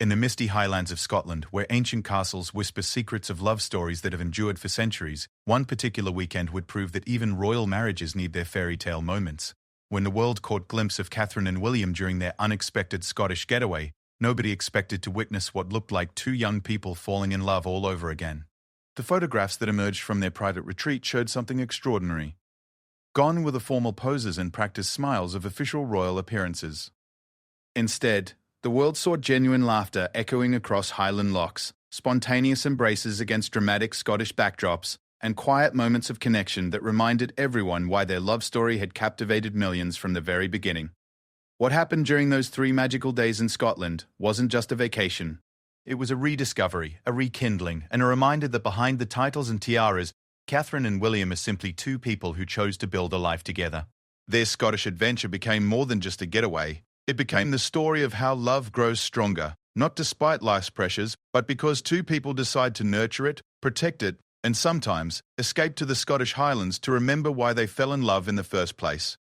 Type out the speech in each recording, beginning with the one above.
In the misty highlands of Scotland, where ancient castles whisper secrets of love stories that have endured for centuries, one particular weekend would prove that even royal marriages need their fairy tale moments. When the world caught glimpse of Catherine and William during their unexpected Scottish getaway, nobody expected to witness what looked like two young people falling in love all over again. The photographs that emerged from their private retreat showed something extraordinary. Gone were the formal poses and practiced smiles of official royal appearances. Instead, the world saw genuine laughter echoing across Highland lochs, spontaneous embraces against dramatic Scottish backdrops, and quiet moments of connection that reminded everyone why their love story had captivated millions from the very beginning. What happened during those 3 magical days in Scotland wasn't just a vacation. It was a rediscovery, a rekindling, and a reminder that behind the titles and tiaras, Catherine and William are simply 2 people who chose to build a life together. Their Scottish adventure became more than just a getaway. It became the story of how love grows stronger, not despite life's pressures, but because 2 people decide to nurture it, protect it, and sometimes escape to the Scottish Highlands to remember why they fell in love in the first place.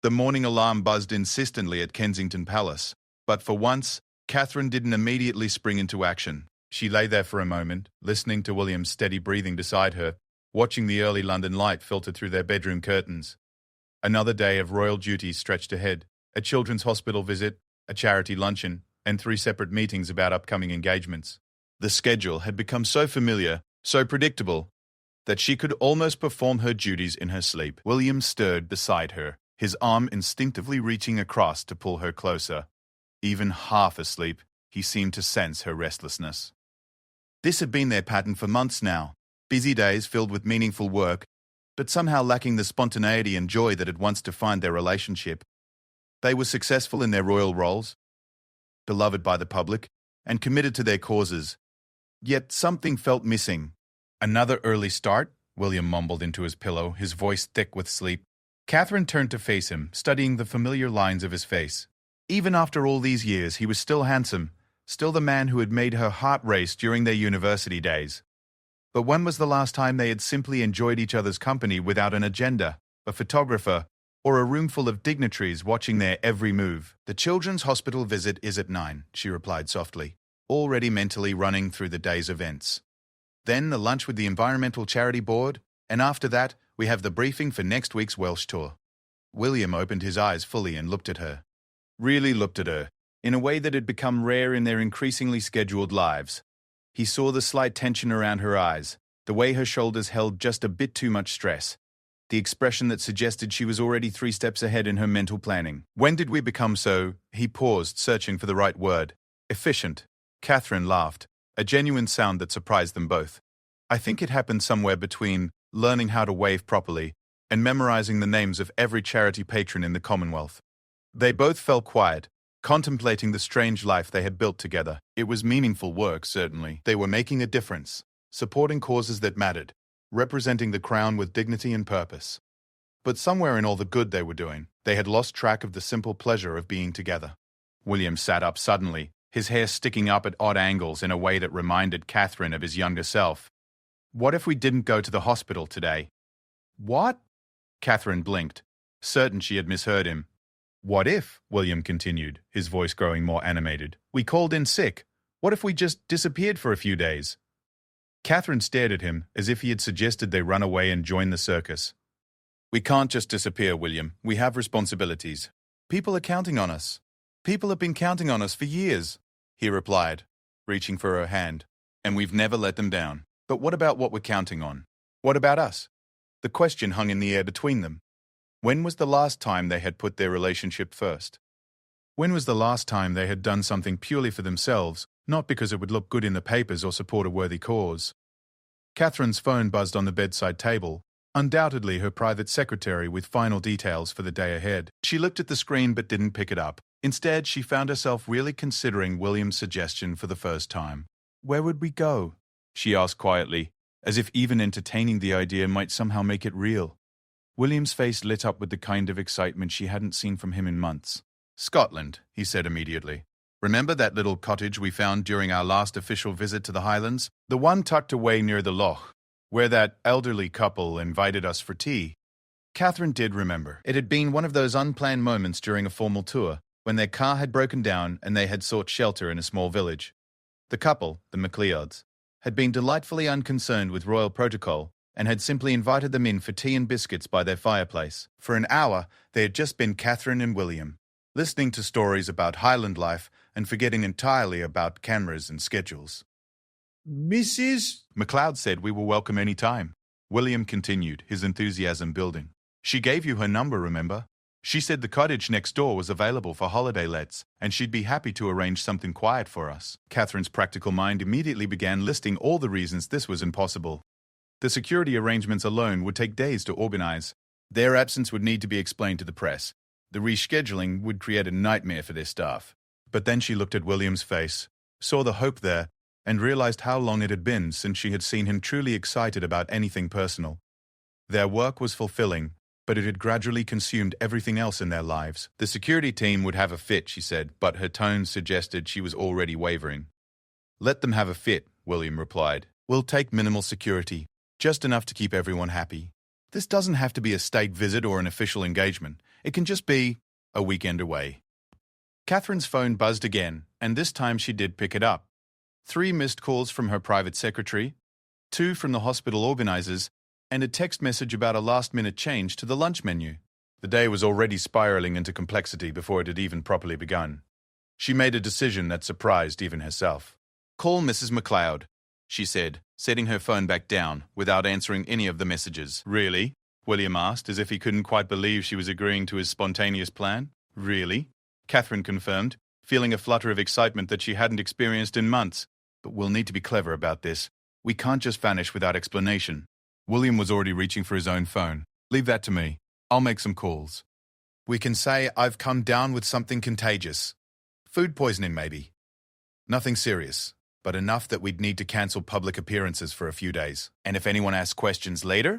The morning alarm buzzed insistently at Kensington Palace, but for once, Catherine didn't immediately spring into action. She lay there for a moment, listening to William's steady breathing beside her, watching the early London light filter through their bedroom curtains. Another day of royal duties stretched ahead. A children's hospital visit, a charity luncheon, and 3 separate meetings about upcoming engagements. The schedule had become so familiar, so predictable, that she could almost perform her duties in her sleep. William stirred beside her, his arm instinctively reaching across to pull her closer. Even half asleep, he seemed to sense her restlessness. This had been their pattern for months now, busy days filled with meaningful work, but somehow lacking the spontaneity and joy that had once defined their relationship. They were successful in their royal roles, beloved by the public, and committed to their causes. Yet something felt missing. Another early start, William mumbled into his pillow, his voice thick with sleep. Catherine turned to face him, studying the familiar lines of his face. Even after all these years, he was still handsome, still the man who had made her heart race during their university days. But when was the last time they had simply enjoyed each other's company without an agenda, a photographer, or a room full of dignitaries watching their every move? The children's hospital visit is at 9, she replied softly, already mentally running through the day's events. Then the lunch with the Environmental Charity Board, and after that, we have the briefing for next week's Welsh tour. William opened his eyes fully and looked at her. Really looked at her, in a way that had become rare in their increasingly scheduled lives. He saw the slight tension around her eyes, the way her shoulders held just a bit too much stress, the expression that suggested she was already 3 steps ahead in her mental planning. When did we become so? He paused, searching for the right word. Efficient. Catherine laughed, a genuine sound that surprised them both. I think it happened somewhere between learning how to wave properly and memorizing the names of every charity patron in the Commonwealth. They both fell quiet, contemplating the strange life they had built together. It was meaningful work, certainly. They were making a difference, supporting causes that mattered, representing the crown with dignity and purpose. But somewhere in all the good they were doing, they had lost track of the simple pleasure of being together. William sat up suddenly, his hair sticking up at odd angles in a way that reminded Catherine of his younger self. What if we didn't go to the hospital today? What? Catherine blinked, certain she had misheard him. What if, William continued, his voice growing more animated, we called in sick? What if we just disappeared for a few days? Catherine stared at him as if he had suggested they run away and join the circus. We can't just disappear, William. We have responsibilities. People are counting on us. People have been counting on us for years, he replied, reaching for her hand. And we've never let them down. But what about what we're counting on? What about us? The question hung in the air between them. When was the last time they had put their relationship first? When was the last time they had done something purely for themselves, not because it would look good in the papers or support a worthy cause? Catherine's phone buzzed on the bedside table, undoubtedly her private secretary with final details for the day ahead. She looked at the screen but didn't pick it up. Instead, she found herself really considering William's suggestion for the first time. Where would we go? She asked quietly, as if even entertaining the idea might somehow make it real. William's face lit up with the kind of excitement she hadn't seen from him in months. Scotland, he said immediately. Remember that little cottage we found during our last official visit to the Highlands? The one tucked away near the loch, where that elderly couple invited us for tea. Catherine did remember. It had been one of those unplanned moments during a formal tour, when their car had broken down and they had sought shelter in a small village. The couple, the MacLeods, had been delightfully unconcerned with royal protocol and had simply invited them in for tea and biscuits by their fireplace. For an hour, they had just been Catherine and William, listening to stories about Highland life and forgetting entirely about cameras and schedules. Mrs. MacLeod said we were welcome any time. William continued, his enthusiasm building. She gave you her number, remember? She said the cottage next door was available for holiday lets, and she'd be happy to arrange something quiet for us. Catherine's practical mind immediately began listing all the reasons this was impossible. The security arrangements alone would take days to organize. Their absence would need to be explained to the press. The rescheduling would create a nightmare for their staff. But then she looked at William's face, saw the hope there, and realized how long it had been since she had seen him truly excited about anything personal. Their work was fulfilling, but it had gradually consumed everything else in their lives. The security team would have a fit, she said, but her tone suggested she was already wavering. Let them have a fit, William replied. We'll take minimal security, just enough to keep everyone happy. This doesn't have to be a state visit or an official engagement. It can just be a weekend away. Catherine's phone buzzed again, and this time she did pick it up. 3 missed calls from her private secretary, 2 from the hospital organizers, and a text message about a last-minute change to the lunch menu. The day was already spiraling into complexity before it had even properly begun. She made a decision that surprised even herself. Call Mrs. MacLeod, she said, setting her phone back down without answering any of the messages. Really? William asked, as if he couldn't quite believe she was agreeing to his spontaneous plan. Really? Catherine confirmed, feeling a flutter of excitement that she hadn't experienced in months. But we'll need to be clever about this. We can't just vanish without explanation. William was already reaching for his own phone. Leave that to me. I'll make some calls. We can say I've come down with something contagious. Food poisoning, maybe. Nothing serious, but enough that we'd need to cancel public appearances for a few days. And if anyone asks questions later,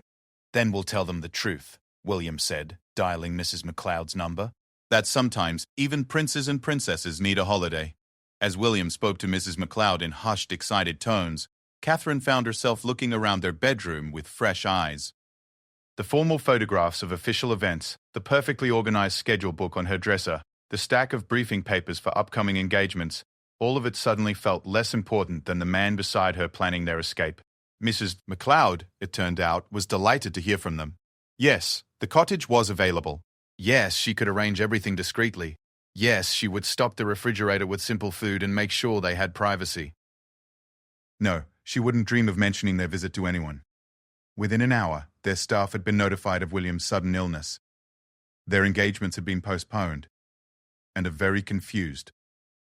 then we'll tell them the truth, William said, dialing Mrs. MacLeod's number. That sometimes even princes and princesses need a holiday. As William spoke to Mrs. MacLeod in hushed, excited tones, Catherine found herself looking around their bedroom with fresh eyes. The formal photographs of official events, the perfectly organized schedule book on her dresser, the stack of briefing papers for upcoming engagements, all of it suddenly felt less important than the man beside her planning their escape. Mrs. MacLeod, it turned out, was delighted to hear from them. Yes, the cottage was available. Yes, she could arrange everything discreetly. Yes, she would stock the refrigerator with simple food and make sure they had privacy. No, she wouldn't dream of mentioning their visit to anyone. Within an hour, their staff had been notified of William's sudden illness. Their engagements had been postponed, and a very confused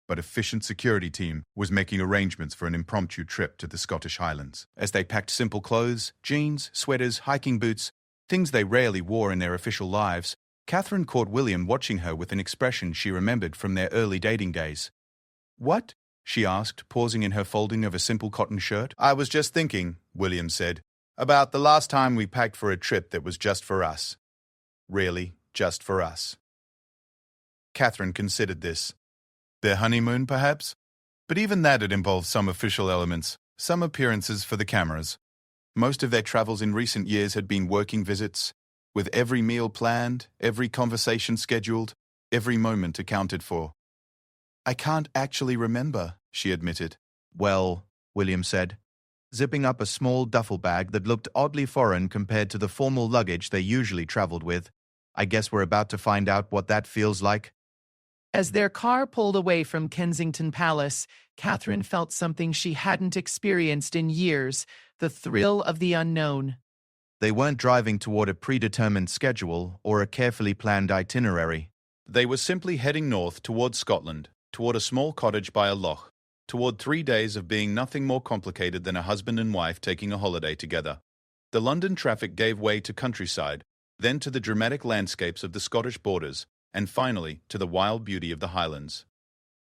but efficient security team was making arrangements for an impromptu trip to the Scottish Highlands. As they packed simple clothes, jeans, sweaters, hiking boots, things they rarely wore in their official lives, Catherine caught William watching her with an expression she remembered from their early dating days. What? She asked, pausing in her folding of a simple cotton shirt. I was just thinking, William said, about the last time we packed for a trip that was just for us. Really, just for us. Catherine considered this. Their honeymoon, perhaps? But even that had involved some official elements, some appearances for the cameras. Most of their travels in recent years had been working visits, with every meal planned, every conversation scheduled, every moment accounted for. I can't actually remember, she admitted. Well, William said, zipping up a small duffel bag that looked oddly foreign compared to the formal luggage they usually traveled with. I guess we're about to find out what that feels like. As their car pulled away from Kensington Palace, Catherine felt something she hadn't experienced in years, the thrill of the unknown. They weren't driving toward a predetermined schedule or a carefully planned itinerary. They were simply heading north toward Scotland, toward a small cottage by a loch, toward 3 days of being nothing more complicated than a husband and wife taking a holiday together. The London traffic gave way to countryside, then to the dramatic landscapes of the Scottish borders, and finally to the wild beauty of the Highlands.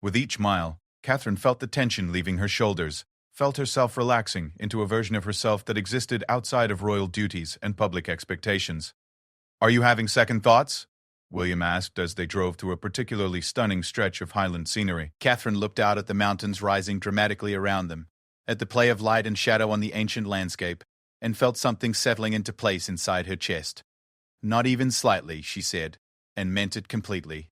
With each mile, Catherine felt the tension leaving her shoulders, felt herself relaxing into a version of herself that existed outside of royal duties and public expectations. Are you having second thoughts? William asked as they drove through a particularly stunning stretch of Highland scenery. Catherine looked out at the mountains rising dramatically around them, at the play of light and shadow on the ancient landscape, and felt something settling into place inside her chest. Not even slightly, she said, and meant it completely.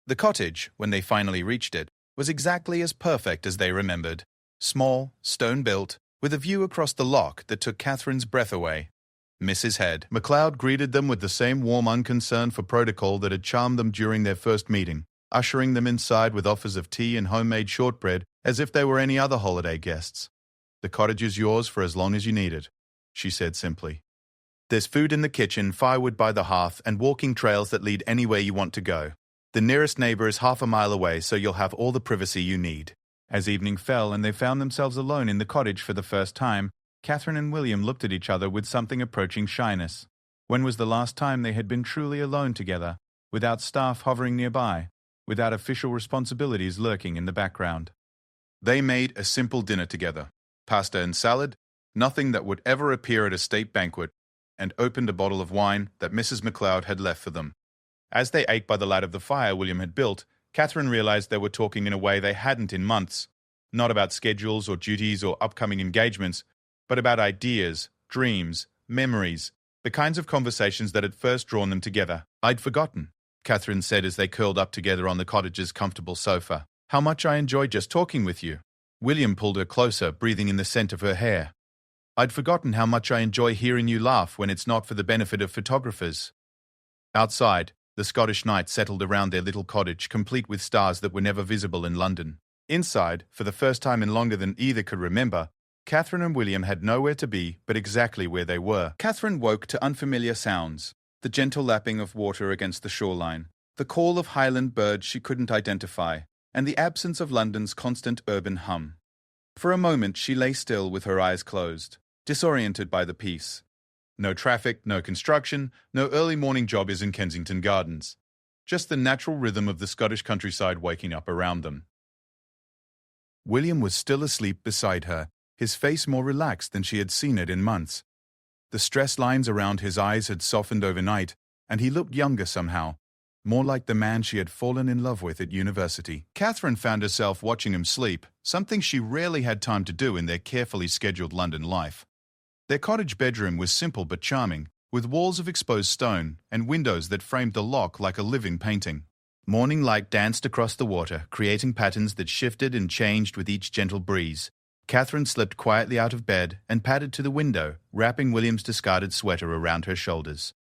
The cottage, when they finally reached it, was exactly as perfect as they remembered. small, stone-built, with a view across the loch that took Catherine's breath away. Mrs. Head. MacLeod greeted them with the same warm unconcern for protocol that had charmed them during their first meeting, ushering them inside with offers of tea and homemade shortbread as if they were any other holiday guests. "The cottage is yours for as long as you need it," she said simply. "There's food in the kitchen, firewood by the hearth, and walking trails that lead anywhere you want to go. The nearest neighbor is half a mile away, so you'll have all the privacy you need." As evening fell and they found themselves alone in the cottage for the first time, Catherine and William looked at each other with something approaching shyness. When was the last time they had been truly alone together, without staff hovering nearby, without official responsibilities lurking in the background? They made a simple dinner together, pasta and salad, nothing that would ever appear at a state banquet, and opened a bottle of wine that Mrs. MacLeod had left for them. As they ate by the light of the fire William had built, Catherine realized they were talking in a way they hadn't in months, not about schedules or duties or upcoming engagements, but about ideas, dreams, memories, the kinds of conversations that had first drawn them together. "I'd forgotten," Catherine said as they curled up together on the cottage's comfortable sofa, "how much I enjoy just talking with you." William pulled her closer, breathing in the scent of her hair. "I'd forgotten how much I enjoy hearing you laugh when it's not for the benefit of photographers." Outside, the Scottish night settled around their little cottage, complete with stars that were never visible in London. Inside, for the first time in longer than either could remember, Catherine and William had nowhere to be but exactly where they were. Catherine woke to unfamiliar sounds, the gentle lapping of water against the shoreline, the call of highland birds she couldn't identify, and the absence of London's constant urban hum. For a moment she lay still with her eyes closed, disoriented by the peace. No traffic, no construction, no early morning jobbers in Kensington Gardens. Just the natural rhythm of the Scottish countryside waking up around them. William was still asleep beside her, his face more relaxed than she had seen it in months. The stress lines around his eyes had softened overnight, and he looked younger somehow, more like the man she had fallen in love with at university. Catherine found herself watching him sleep, something she rarely had time to do in their carefully scheduled London life. Their cottage bedroom was simple but charming, with walls of exposed stone and windows that framed the loch like a living painting. Morning light danced across the water, creating patterns that shifted and changed with each gentle breeze. Catherine slipped quietly out of bed and padded to the window, wrapping William's discarded sweater around her shoulders.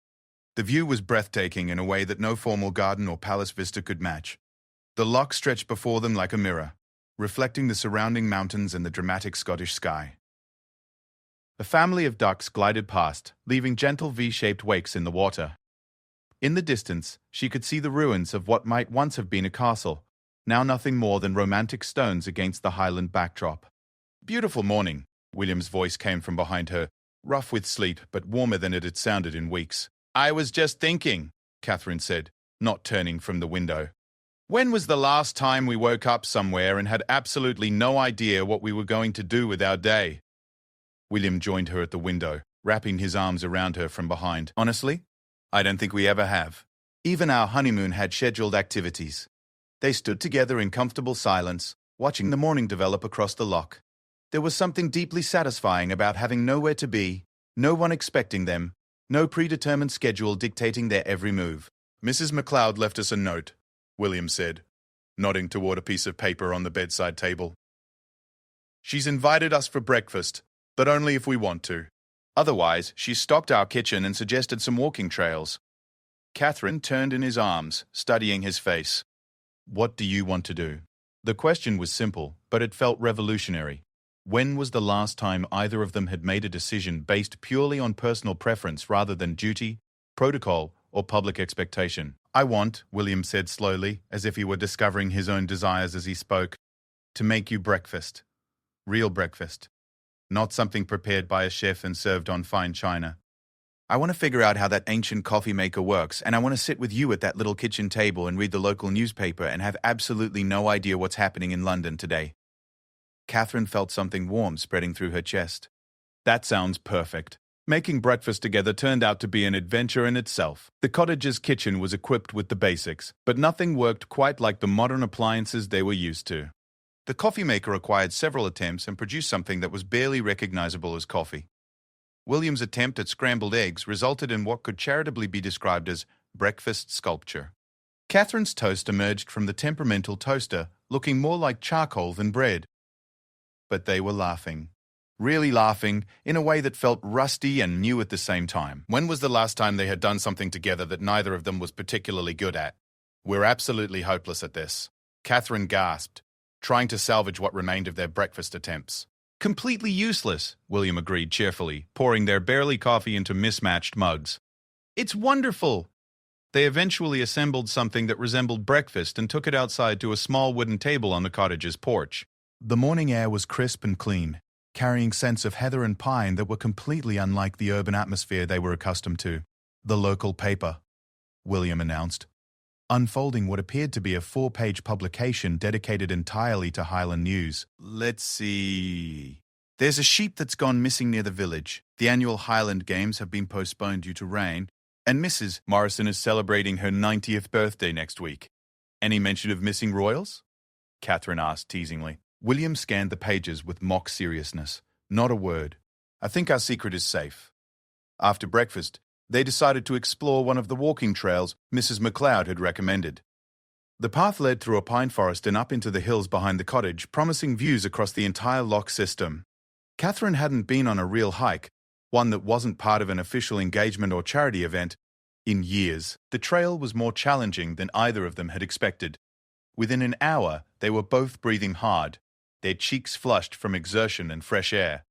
The view was breathtaking in a way that no formal garden or palace vista could match. The loch stretched before them like a mirror, reflecting the surrounding mountains and the dramatic Scottish sky. A family of ducks glided past, leaving gentle V-shaped wakes in the water. In the distance, she could see the ruins of what might once have been a castle, now nothing more than romantic stones against the highland backdrop. "Beautiful morning," William's voice came from behind her, rough with sleep but warmer than it had sounded in weeks. "I was just thinking," Catherine said, not turning from the window. "When was the last time we woke up somewhere and had absolutely no idea what we were going to do with our day?" William joined her at the window, wrapping his arms around her from behind. "Honestly, I don't think we ever have. Even our honeymoon had scheduled activities." They stood together in comfortable silence, watching the morning develop across the loch. There was something deeply satisfying about having nowhere to be, no one expecting them, no predetermined schedule dictating their every move. "Mrs. MacLeod left us a note," William said, nodding toward a piece of paper on the bedside table. "She's invited us for breakfast, but only if we want to. Otherwise, she stocked our kitchen and suggested some walking trails." Catherine turned in his arms, studying his face. "What do you want to do?" The question was simple, but it felt revolutionary. When was the last time either of them had made a decision based purely on personal preference rather than duty, protocol, or public expectation? "I want," William said slowly, as if he were discovering his own desires as he spoke, "to make you breakfast. Real breakfast. Not something prepared by a chef and served on fine china. I want to figure out how that ancient coffee maker works, and I want to sit with you at that little kitchen table and read the local newspaper and have absolutely no idea what's happening in London today." Catherine felt something warm spreading through her chest. That sounds perfect. Making breakfast together turned out to be an adventure in itself. The cottage's kitchen was equipped with the basics, but nothing worked quite like the modern appliances they were used to. The coffee maker required several attempts and produced something that was barely recognizable as coffee. William's attempt at scrambled eggs resulted in what could charitably be described as breakfast sculpture. Catherine's toast emerged from the temperamental toaster, looking more like charcoal than bread. But they were laughing. Really laughing, in a way that felt rusty and new at the same time. When was the last time they had done something together that neither of them was particularly good at? We're absolutely hopeless at this. Catherine gasped, trying to salvage what remained of their breakfast attempts. Completely useless, William agreed cheerfully, pouring their barely coffee into mismatched mugs. It's wonderful! They eventually assembled something that resembled breakfast and took it outside to a small wooden table on the cottage's porch. The morning air was crisp and clean, carrying scents of heather and pine that were completely unlike the urban atmosphere they were accustomed to. The local paper, William announced, unfolding what appeared to be a 4-page publication dedicated entirely to Highland news. Let's see. There's a sheep that's gone missing near the village. The annual Highland Games have been postponed due to rain, and Mrs. Morrison is celebrating her 90th birthday next week. Any mention of missing royals? Catherine asked teasingly. William scanned the pages with mock seriousness. Not a word. I think our secret is safe. After breakfast, they decided to explore one of the walking trails Mrs. McLeod had recommended. The path led through a pine forest and up into the hills behind the cottage, promising views across the entire loch system. Catherine hadn't been on a real hike, one that wasn't part of an official engagement or charity event, in years. The trail was more challenging than either of them had expected. Within an hour, they were both breathing hard, their cheeks flushed from exertion and fresh air.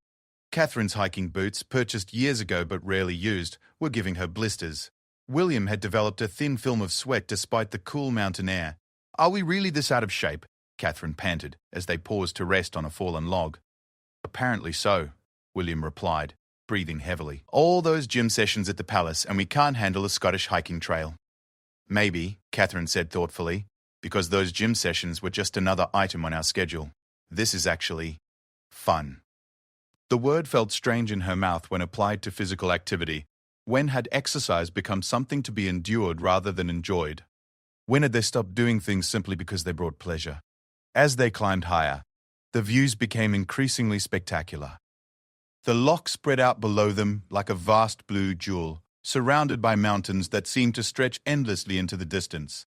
Catherine's hiking boots, purchased years ago but rarely used, were giving her blisters. William had developed a thin film of sweat despite the cool mountain air. Are we really this out of shape? Catherine panted as they paused to rest on a fallen log. Apparently so, William replied, breathing heavily. All those gym sessions at the palace and we can't handle a Scottish hiking trail. Maybe, Catherine said thoughtfully, because those gym sessions were just another item on our schedule. This is actually fun. The word felt strange in her mouth when applied to physical activity. When had exercise become something to be endured rather than enjoyed? When had they stopped doing things simply because they brought pleasure? As they climbed higher, the views became increasingly spectacular. The loch spread out below them like a vast blue jewel, surrounded by mountains that seemed to stretch endlessly into the distance.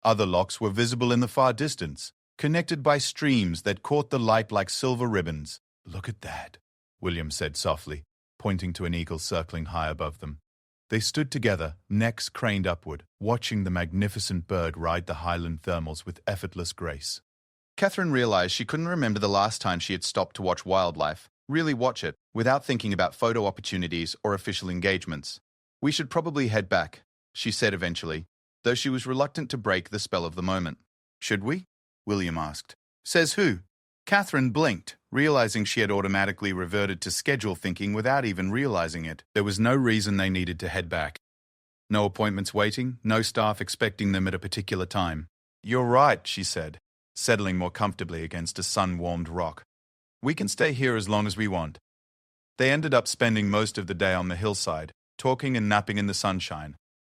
Other lochs were visible in the far distance, connected by streams that caught the light like silver ribbons. Look at that, William said softly, pointing to an eagle circling high above them. They stood together, necks craned upward, watching the magnificent bird ride the highland thermals with effortless grace. Catherine realized she couldn't remember the last time she had stopped to watch wildlife, really watch it, without thinking about photo opportunities or official engagements. We should probably head back, she said eventually, though she was reluctant to break the spell of the moment. Should we? William asked. Says who? Catherine blinked, realizing she had automatically reverted to schedule thinking without even realizing it. There was no reason they needed to head back. No appointments waiting, no staff expecting them at a particular time. You're right, she said, settling more comfortably against a sun-warmed rock. We can stay here as long as we want. They ended up spending most of the day on the hillside, talking and napping in the sunshine,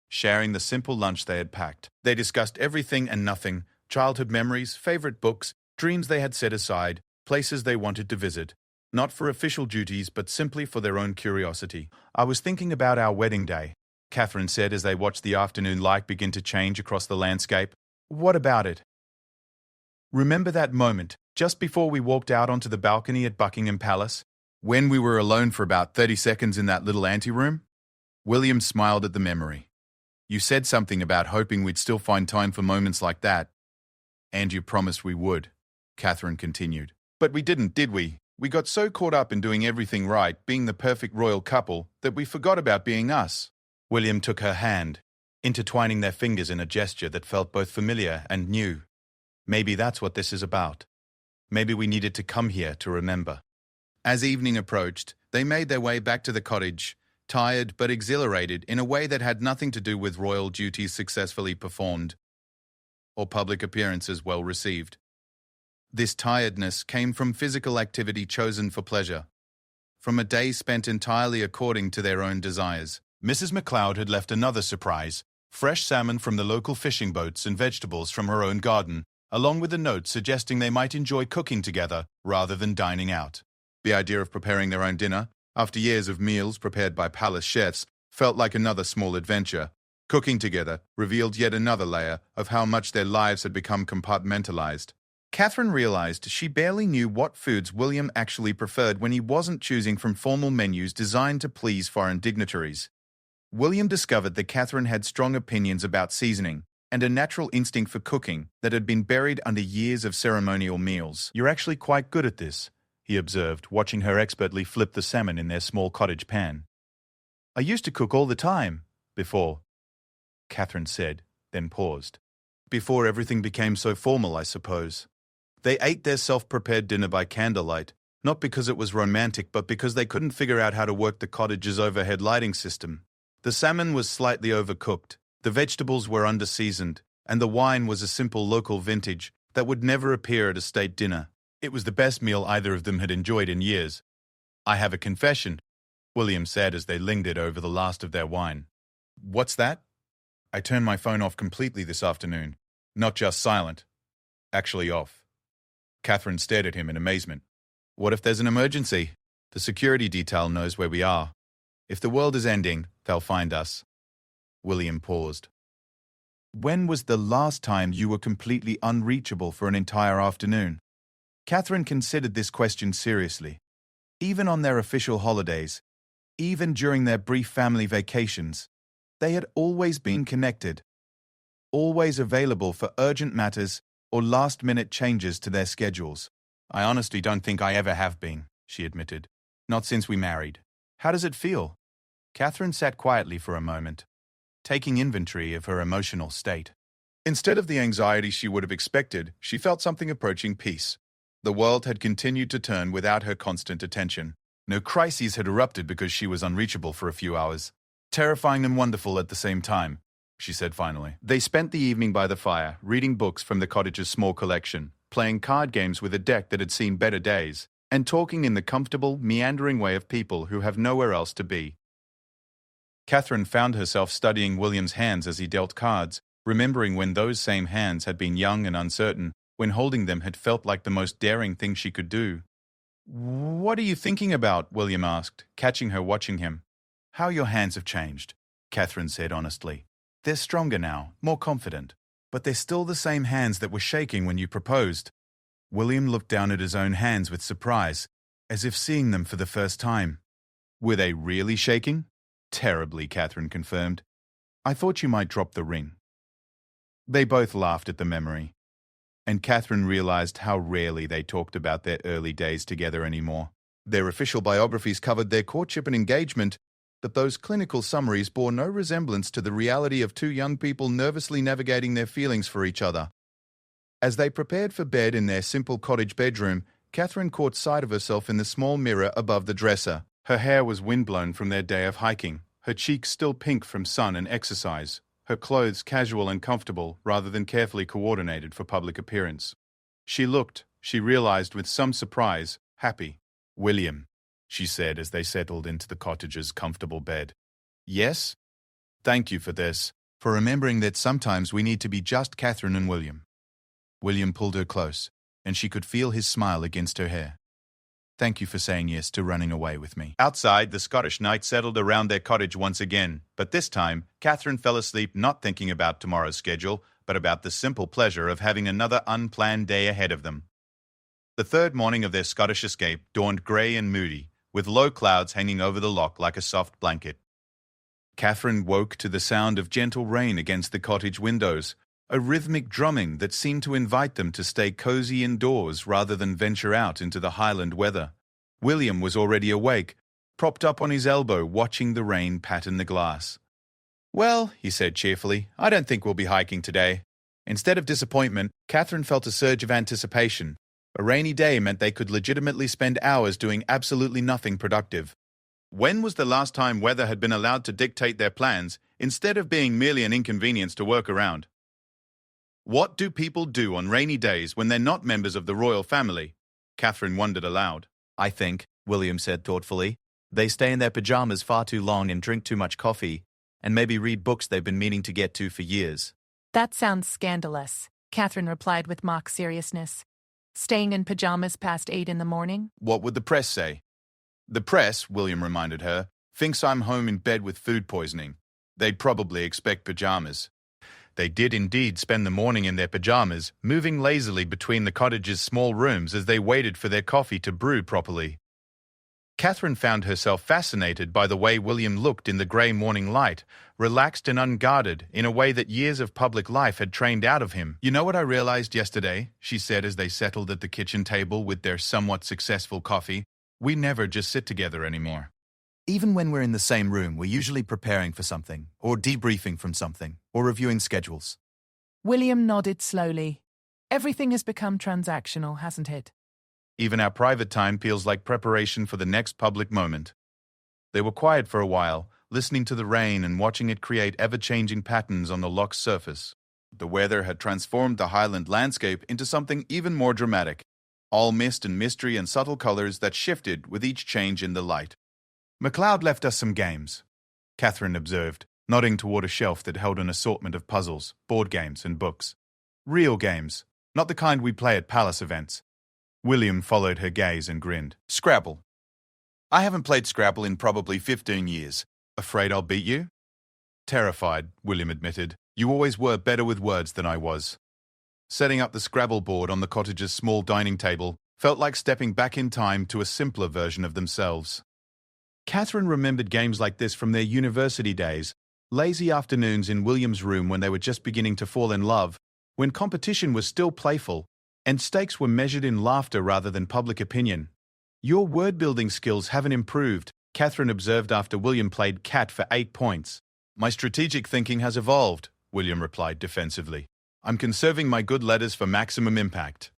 sharing the simple lunch they had packed. They discussed everything and nothing, childhood memories, favorite books, dreams they had set aside, places they wanted to visit, not for official duties but simply for their own curiosity. I was thinking about our wedding day, Catherine said as they watched the afternoon light begin to change across the landscape. What about it? Remember that moment, just before we walked out onto the balcony at Buckingham Palace, when we were alone for about 30 seconds in that little anteroom? William smiled at the memory. You said something about hoping we'd still find time for moments like that. And you promised we would, Catherine continued. But we didn't, did we? We got so caught up in doing everything right, being the perfect royal couple, that we forgot about being us. William took her hand, intertwining their fingers in a gesture that felt both familiar and new. Maybe that's what this is about. Maybe we needed to come here to remember. As evening approached, they made their way back to the cottage, tired but exhilarated in a way that had nothing to do with royal duties successfully performed or public appearances well received. This tiredness came from physical activity chosen for pleasure, from a day spent entirely according to their own desires. Mrs. McLeod had left another surprise, fresh salmon from the local fishing boats and vegetables from her own garden, along with a note suggesting they might enjoy cooking together rather than dining out. The idea of preparing their own dinner, after years of meals prepared by palace chefs, felt like another small adventure. Cooking together revealed yet another layer of how much their lives had become compartmentalized. Catherine realized she barely knew what foods William actually preferred when he wasn't choosing from formal menus designed to please foreign dignitaries. William discovered that Catherine had strong opinions about seasoning and a natural instinct for cooking that had been buried under years of ceremonial meals. "You're actually quite good at this," he observed, watching her expertly flip the salmon in their small cottage pan. "I used to cook all the time, before," Catherine said, then paused. "Before everything became so formal, I suppose." They ate their self-prepared dinner by candlelight, not because it was romantic, but because they couldn't figure out how to work the cottage's overhead lighting system. The salmon was slightly overcooked, the vegetables were under-seasoned, and the wine was a simple local vintage that would never appear at a state dinner. It was the best meal either of them had enjoyed in years. "I have a confession," William said as they lingered over the last of their wine. "What's that?" "I turned my phone off completely this afternoon. Not just silent. Actually off." Catherine stared at him in amazement. "What if there's an emergency? The security detail knows where we are. If the world is ending, they'll find us." William paused. "When was the last time you were completely unreachable for an entire afternoon?" Catherine considered this question seriously. Even on their official holidays, even during their brief family vacations, they had always been connected, always available for urgent matters or last-minute changes to their schedules. "I honestly don't think I ever have been," she admitted. "Not since we married." "How does it feel?" Catherine sat quietly for a moment, taking inventory of her emotional state. Instead of the anxiety she would have expected, she felt something approaching peace. The world had continued to turn without her constant attention. No crises had erupted because she was unreachable for a few hours. "Terrifying and wonderful at the same time," she said finally. They spent the evening by the fire, reading books from the cottage's small collection, playing card games with a deck that had seen better days, and talking in the comfortable, meandering way of people who have nowhere else to be. Catherine found herself studying William's hands as he dealt cards, remembering when those same hands had been young and uncertain, when holding them had felt like the most daring thing she could do. "What are you thinking about?" William asked, catching her watching him. "How your hands have changed," Catherine said honestly. "They're stronger now, more confident. But they're still the same hands that were shaking when you proposed." William looked down at his own hands with surprise, as if seeing them for the first time. "Were they really shaking?" "Terribly," Catherine confirmed. "I thought you might drop the ring." They both laughed at the memory, and Catherine realized how rarely they talked about their early days together anymore. Their official biographies covered their courtship and engagement, but those clinical summaries bore no resemblance to the reality of two young people nervously navigating their feelings for each other. As they prepared for bed in their simple cottage bedroom, Catherine caught sight of herself in the small mirror above the dresser. Her hair was windblown from their day of hiking, her cheeks still pink from sun and exercise, her clothes casual and comfortable rather than carefully coordinated for public appearance. She looked, she realized with some surprise, happy. "William," she said as they settled into the cottage's comfortable bed. "Yes? Thank you for this, for remembering that sometimes we need to be just Catherine and William." William pulled her close, and she could feel his smile against her hair. "Thank you for saying yes to running away with me." Outside, the Scottish night settled around their cottage once again, but this time, Catherine fell asleep not thinking about tomorrow's schedule, but about the simple pleasure of having another unplanned day ahead of them. The third morning of their Scottish escape dawned grey and moody, with low clouds hanging over the loch like a soft blanket. Catherine woke to the sound of gentle rain against the cottage windows, a rhythmic drumming that seemed to invite them to stay cozy indoors rather than venture out into the Highland weather. William was already awake, propped up on his elbow watching the rain pattern the glass. "Well," he said cheerfully, "I don't think we'll be hiking today." Instead of disappointment, Catherine felt a surge of anticipation. A rainy day meant they could legitimately spend hours doing absolutely nothing productive. When was the last time weather had been allowed to dictate their plans instead of being merely an inconvenience to work around? What do people do on rainy days when they're not members of the royal family? Catherine wondered aloud. "I think," William said thoughtfully, "they stay in their pajamas far too long and drink too much coffee, and maybe read books they've been meaning to get to for years." "That sounds scandalous," Catherine replied with mock seriousness. "Staying in pajamas past 8 in the morning?" "What would the press say?" "The press," William reminded her, "thinks I'm home in bed with food poisoning. They'd probably expect pajamas." They did indeed spend the morning in their pajamas, moving lazily between the cottage's small rooms as they waited for their coffee to brew properly. Catherine found herself fascinated by the way William looked in the grey morning light, relaxed and unguarded in a way that years of public life had trained out of him. "You know what I realized yesterday?" she said as they settled at the kitchen table with their somewhat successful coffee. "We never just sit together anymore. Even when we're in the same room, we're usually preparing for something, or debriefing from something, or reviewing schedules." William nodded slowly. Everything has become transactional, hasn't it? Even our private time feels like preparation for the next public moment. They were quiet for a while, listening to the rain and watching it create ever-changing patterns on the loch's surface. The weather had transformed the highland landscape into something even more dramatic, all mist and mystery and subtle colors that shifted with each change in the light. "MacLeod left us some games," Catherine observed, nodding toward a shelf that held an assortment of puzzles, board games, and books. "Real games, not the kind we play at palace events." William followed her gaze and grinned. "Scrabble. I haven't played Scrabble in probably 15 years. Afraid I'll beat you?" "Terrified," William admitted. "You always were better with words than I was." Setting up the Scrabble board on the cottage's small dining table felt like stepping back in time to a simpler version of themselves. Catherine remembered games like this from their university days, lazy afternoons in William's room when they were just beginning to fall in love, when competition was still playful, and stakes were measured in laughter rather than public opinion. "Your word-building skills haven't improved," Catherine observed after William played cat for 8 points. "My strategic thinking has evolved," William replied defensively. "I'm conserving my good letters for maximum impact."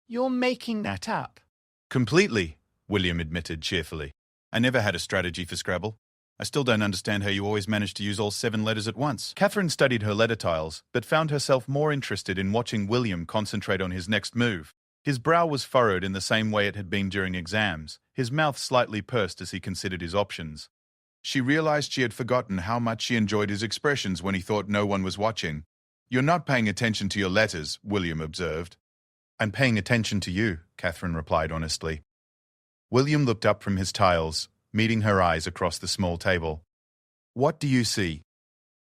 You're making that up. "Completely," William admitted cheerfully. "I never had a strategy for Scrabble. I still don't understand how you always managed to use all 7 letters at once." Catherine studied her letter tiles, but found herself more interested in watching William concentrate on his next move. His brow was furrowed in the same way it had been during exams, his mouth slightly pursed as he considered his options. She realized she had forgotten how much she enjoyed his expressions when he thought no one was watching. "You're not paying attention to your letters," William observed. "I'm paying attention to you," Catherine replied honestly. William looked up from his tiles, meeting her eyes across the small table. "What do you see?"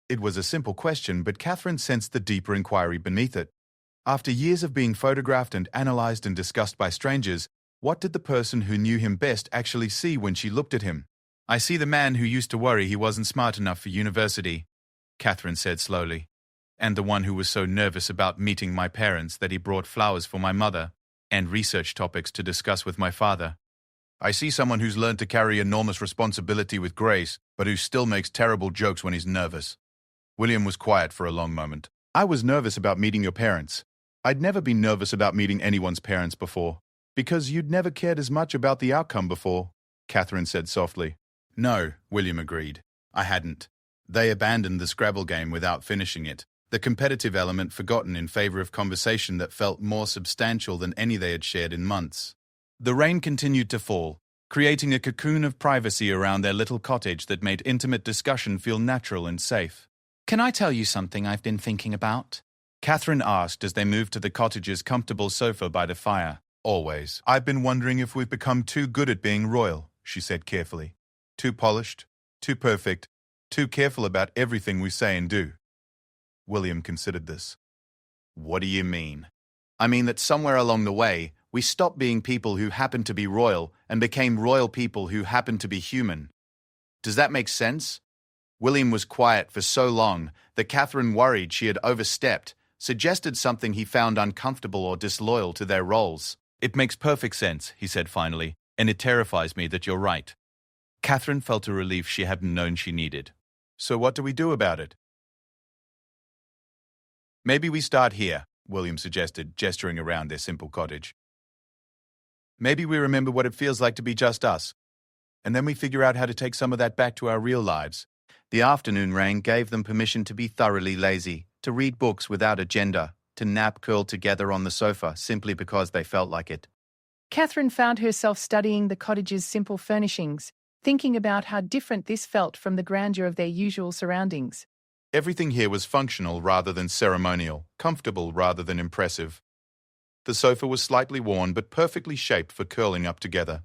It was a simple question, but Catherine sensed the deeper inquiry beneath it. After years of being photographed and analyzed and discussed by strangers, what did the person who knew him best actually see when she looked at him? "I see the man who used to worry he wasn't smart enough for university," Catherine said slowly, "and the one who was so nervous about meeting my parents that he brought flowers for my mother and research topics to discuss with my father. I see someone who's learned to carry enormous responsibility with grace, but who still makes terrible jokes when he's nervous." William was quiet for a long moment. "I was nervous about meeting your parents. I'd never been nervous about meeting anyone's parents before, because you'd never cared as much about the outcome before," Catherine said softly. "No," William agreed. "I hadn't. They abandoned the Scrabble game without finishing it, the competitive element forgotten in favor of conversation that felt more substantial than any they had shared in months." The rain continued to fall, creating a cocoon of privacy around their little cottage that made intimate discussion feel natural and safe. "Can I tell you something I've been thinking about?" Catherine asked as they moved to the cottage's comfortable sofa by the fire. "Always. I've been wondering if we've become too good at being royal," she said carefully. "Too polished, too perfect, too careful about everything we say and do." William considered this. "What do you mean?" "I mean that somewhere along the way, we stopped being people who happened to be royal and became royal people who happened to be human. Does that make sense?" William was quiet for so long that Catherine worried she had overstepped, suggested something he found uncomfortable or disloyal to their roles. "It makes perfect sense," he said finally, "and it terrifies me that you're right." Catherine felt a relief she hadn't known she needed. "So what do we do about it?" "Maybe we start here," William suggested, gesturing around their simple cottage. "Maybe we remember what it feels like to be just us, and then we figure out how to take some of that back to our real lives." The afternoon rain gave them permission to be thoroughly lazy, to read books without agenda, to nap curled together on the sofa simply because they felt like it. Catherine found herself studying the cottage's simple furnishings, thinking about how different this felt from the grandeur of their usual surroundings. Everything here was functional rather than ceremonial, comfortable rather than impressive. The sofa was slightly worn but perfectly shaped for curling up together.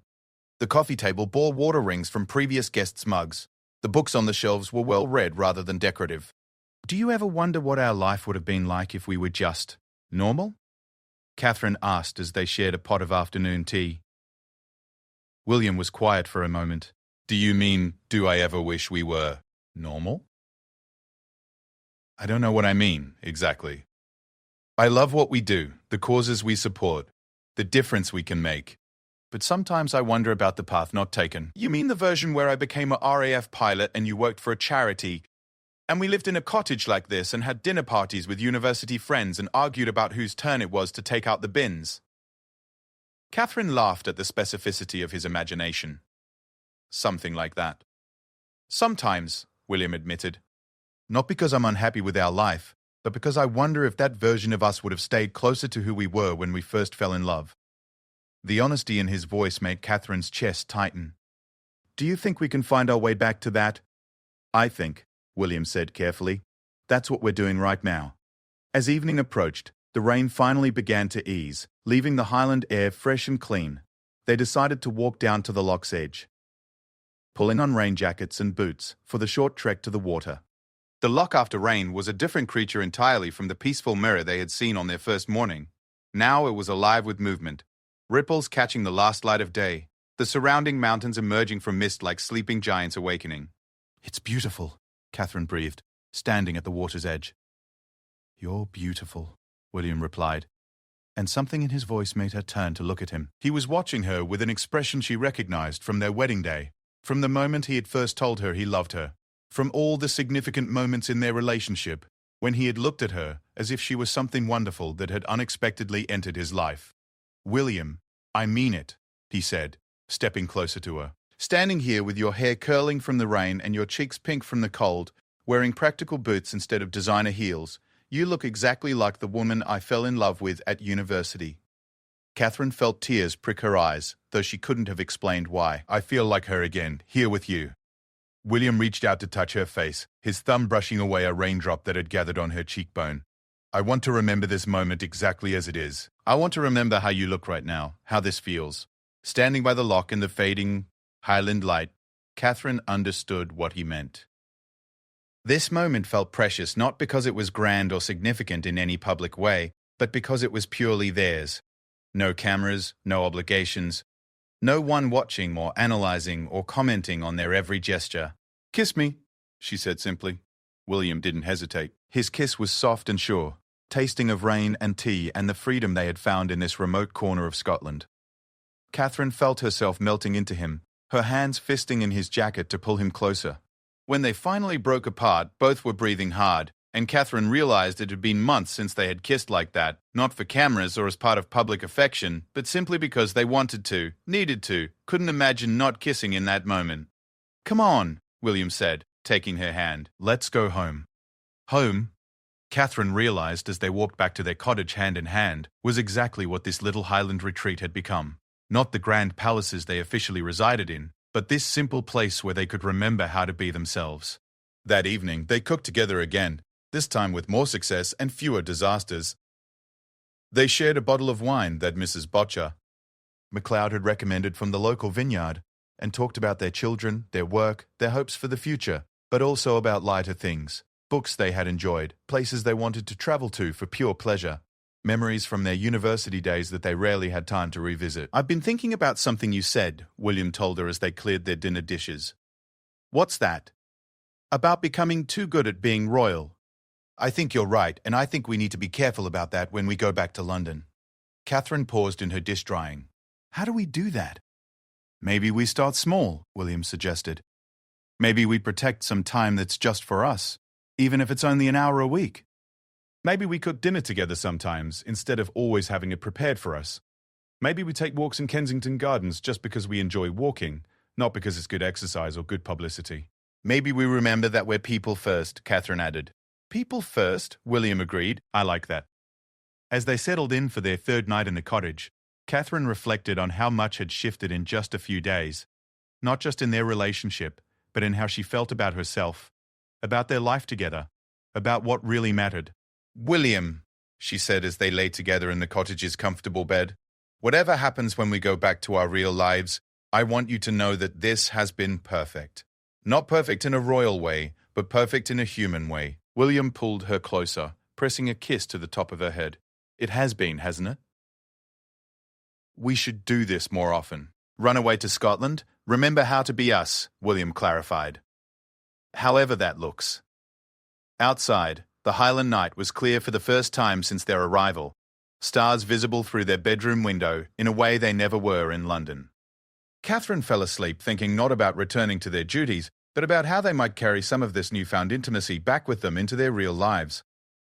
The coffee table bore water rings from previous guests' mugs. The books on the shelves were well read rather than decorative. Do you ever wonder what our life would have been like if we were just normal? Catherine asked as they shared a pot of afternoon tea. William was quiet for a moment. Do you mean, do I ever wish we were normal? I don't know what I mean, exactly. I love what we do, the causes we support, the difference we can make. But sometimes I wonder about the path not taken. You mean the version where I became a RAF pilot and you worked for a charity, and we lived in a cottage like this and had dinner parties with university friends and argued about whose turn it was to take out the bins? Catherine laughed at the specificity of his imagination. Something like that. Sometimes, William admitted. Not because I'm unhappy with our life, but because I wonder if that version of us would have stayed closer to who we were when we first fell in love. The honesty in his voice made Catherine's chest tighten. Do you think we can find our way back to that? I think, William said carefully, that's what we're doing right now. As evening approached, the rain finally began to ease, leaving the highland air fresh and clean. They decided to walk down to the loch's edge, pulling on rain jackets and boots for the short trek to the water. The loch after rain was a different creature entirely from the peaceful mirror they had seen on their first morning. Now it was alive with movement, ripples catching the last light of day, the surrounding mountains emerging from mist like sleeping giants awakening. It's beautiful, Catherine breathed, standing at the water's edge. You're beautiful, William replied, and something in his voice made her turn to look at him. He was watching her with an expression she recognized from their wedding day, from the moment he had first told her he loved her, from all the significant moments in their relationship, when he had looked at her as if she was something wonderful that had unexpectedly entered his life. William, I mean it, he said, stepping closer to her. Standing here with your hair curling from the rain and your cheeks pink from the cold, wearing practical boots instead of designer heels, you look exactly like the woman I fell in love with at university. Catherine felt tears prick her eyes, though she couldn't have explained why. I feel like her again, here with you. William reached out to touch her face, his thumb brushing away a raindrop that had gathered on her cheekbone. I want to remember this moment exactly as it is. I want to remember how you look right now, how this feels. Standing by the loch in the fading highland light, Catherine understood what he meant. This moment felt precious not because it was grand or significant in any public way, but because it was purely theirs. No cameras, no obligations, no one watching or analyzing or commenting on their every gesture. Kiss me, she said simply. William didn't hesitate. His kiss was soft and sure, tasting of rain and tea and the freedom they had found in this remote corner of Scotland. Catherine felt herself melting into him, her hands fisting in his jacket to pull him closer. When they finally broke apart, both were breathing hard, and Catherine realized it had been months since they had kissed like that, not for cameras or as part of public affection, but simply because they wanted to, needed to, couldn't imagine not kissing in that moment. Come on, William said, taking her hand. Let's go home. Home, Catherine realized as they walked back to their cottage hand in hand, was exactly what this little highland retreat had become. Not the grand palaces they officially resided in, but this simple place where they could remember how to be themselves. That evening, they cooked together again, this time with more success and fewer disasters. They shared a bottle of wine that Mrs. Botcher MacLeod had recommended from the local vineyard, and talked about their children, their work, their hopes for the future, but also about lighter things, books they had enjoyed, places they wanted to travel to for pure pleasure, memories from their university days that they rarely had time to revisit. I've been thinking about something you said, William told her as they cleared their dinner dishes. What's that? About becoming too good at being royal. I think you're right, and I think we need to be careful about that when we go back to London. Catherine paused in her dish drying. How do we do that? Maybe we start small, William suggested. Maybe we protect some time that's just for us, even if it's only an hour a week. Maybe we cook dinner together sometimes, instead of always having it prepared for us. Maybe we take walks in Kensington Gardens just because we enjoy walking, not because it's good exercise or good publicity. Maybe we remember that we're people first, Catherine added. People first, William agreed. I like that. As they settled in for their third night in the cottage, Catherine reflected on how much had shifted in just a few days, not just in their relationship, but in how she felt about herself, about their life together, about what really mattered. William, she said as they lay together in the cottage's comfortable bed, whatever happens when we go back to our real lives, I want you to know that this has been perfect. Not perfect in a royal way, but perfect in a human way. William pulled her closer, pressing a kiss to the top of her head. It has been, hasn't it? We should do this more often. Run away to Scotland? Remember how to be us, William clarified. However that looks. Outside, the Highland night was clear for the first time since their arrival, stars visible through their bedroom window in a way they never were in London. Catherine fell asleep thinking not about returning to their duties, but about how they might carry some of this newfound intimacy back with them into their real lives.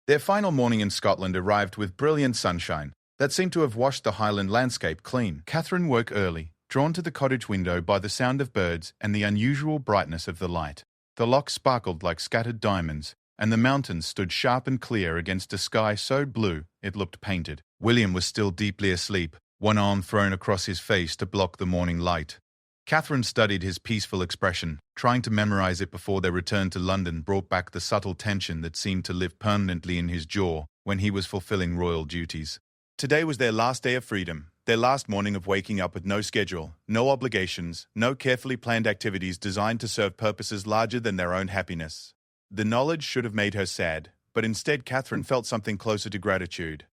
Their final morning in Scotland arrived with brilliant sunshine that seemed to have washed the Highland landscape clean. Catherine woke early, drawn to the cottage window by the sound of birds and the unusual brightness of the light. The loch sparkled like scattered diamonds, and the mountains stood sharp and clear against a sky so blue it looked painted. William was still deeply asleep, one arm thrown across his face to block the morning light. Catherine studied his peaceful expression, trying to memorize it before their return to London brought back the subtle tension that seemed to live permanently in his jaw when he was fulfilling royal duties. Today was their last day of freedom, their last morning of waking up with no schedule, no obligations, no carefully planned activities designed to serve purposes larger than their own happiness. The knowledge should have made her sad, but instead Catherine felt something closer to gratitude.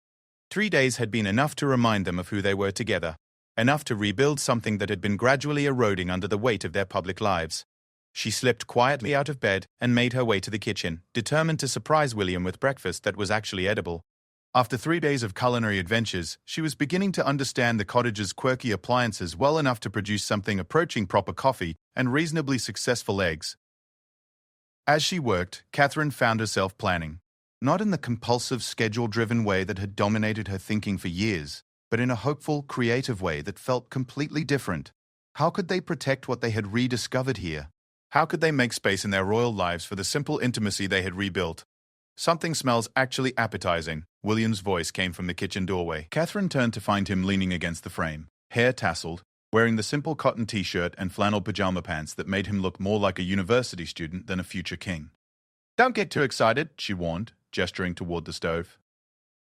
3 days had been enough to remind them of who they were together, enough to rebuild something that had been gradually eroding under the weight of their public lives. She slipped quietly out of bed and made her way to the kitchen, determined to surprise William with breakfast that was actually edible. After 3 days of culinary adventures, she was beginning to understand the cottage's quirky appliances well enough to produce something approaching proper coffee and reasonably successful eggs. As she worked, Catherine found herself planning, not in the compulsive, schedule-driven way that had dominated her thinking for years, but in a hopeful, creative way that felt completely different. How could they protect what they had rediscovered here? How could they make space in their royal lives for the simple intimacy they had rebuilt? Something smells actually appetizing. William's voice came from the kitchen doorway. Catherine turned to find him leaning against the frame, hair tousled, wearing the simple cotton t-shirt and flannel pajama pants that made him look more like a university student than a future king. Don't get too excited, she warned, gesturing toward the stove.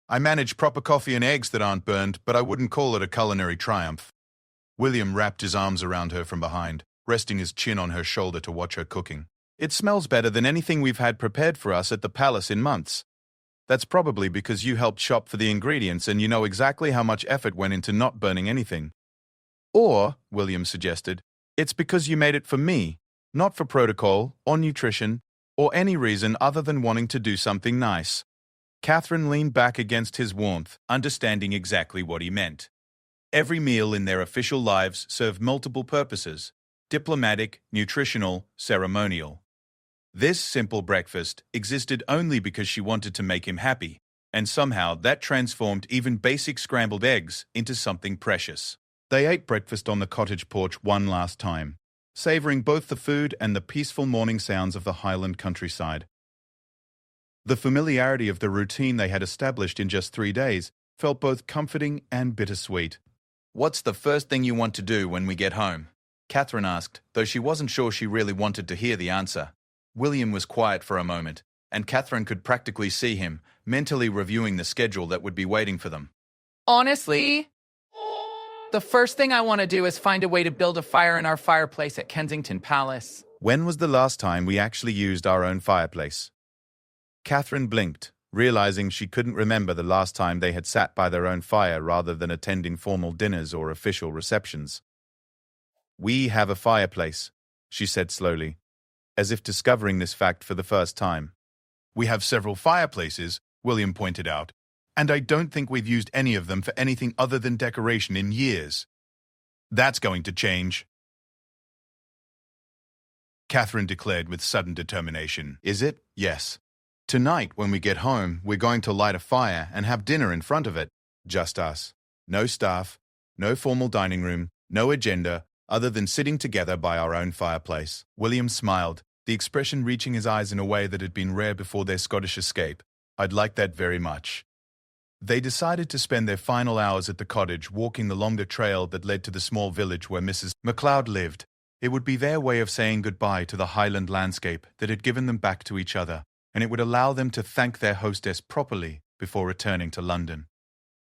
I manage proper coffee and eggs that aren't burned, but I wouldn't call it a culinary triumph. William wrapped his arms around her from behind, resting his chin on her shoulder to watch her cooking. It smells better than anything we've had prepared for us at the palace in months. That's probably because you helped shop for the ingredients and you know exactly how much effort went into not burning anything. Or, William suggested, it's because you made it for me, not for protocol or nutrition or any reason other than wanting to do something nice. Catherine leaned back against his warmth, understanding exactly what he meant. Every meal in their official lives served multiple purposes: diplomatic, nutritional, ceremonial. This simple breakfast existed only because she wanted to make him happy, and somehow that transformed even basic scrambled eggs into something precious. They ate breakfast on the cottage porch one last time, savoring both the food and the peaceful morning sounds of the Highland countryside. The familiarity of the routine they had established in just 3 days felt both comforting and bittersweet. What's the first thing you want to do when we get home? Catherine asked, though she wasn't sure she really wanted to hear the answer. William was quiet for a moment, and Catherine could practically see him, mentally reviewing the schedule that would be waiting for them. Honestly, the first thing I want to do is find a way to build a fire in our fireplace at Kensington Palace. When was the last time we actually used our own fireplace? Catherine blinked, realizing she couldn't remember the last time they had sat by their own fire rather than attending formal dinners or official receptions. We have a fireplace, she said slowly, as if discovering this fact for the first time. We have several fireplaces, William pointed out, and I don't think we've used any of them for anything other than decoration in years. That's going to change, Catherine declared with sudden determination. Is it? Yes. Tonight, when we get home, we're going to light a fire and have dinner in front of it. Just us. No staff, no formal dining room, no agenda, other than sitting together by our own fireplace. William smiled, the expression reaching his eyes in a way that had been rare before their Scottish escape. I'd like that very much. They decided to spend their final hours at the cottage walking the longer trail that led to the small village where Mrs. MacLeod lived. It would be their way of saying goodbye to the Highland landscape that had given them back to each other, and it would allow them to thank their hostess properly before returning to London.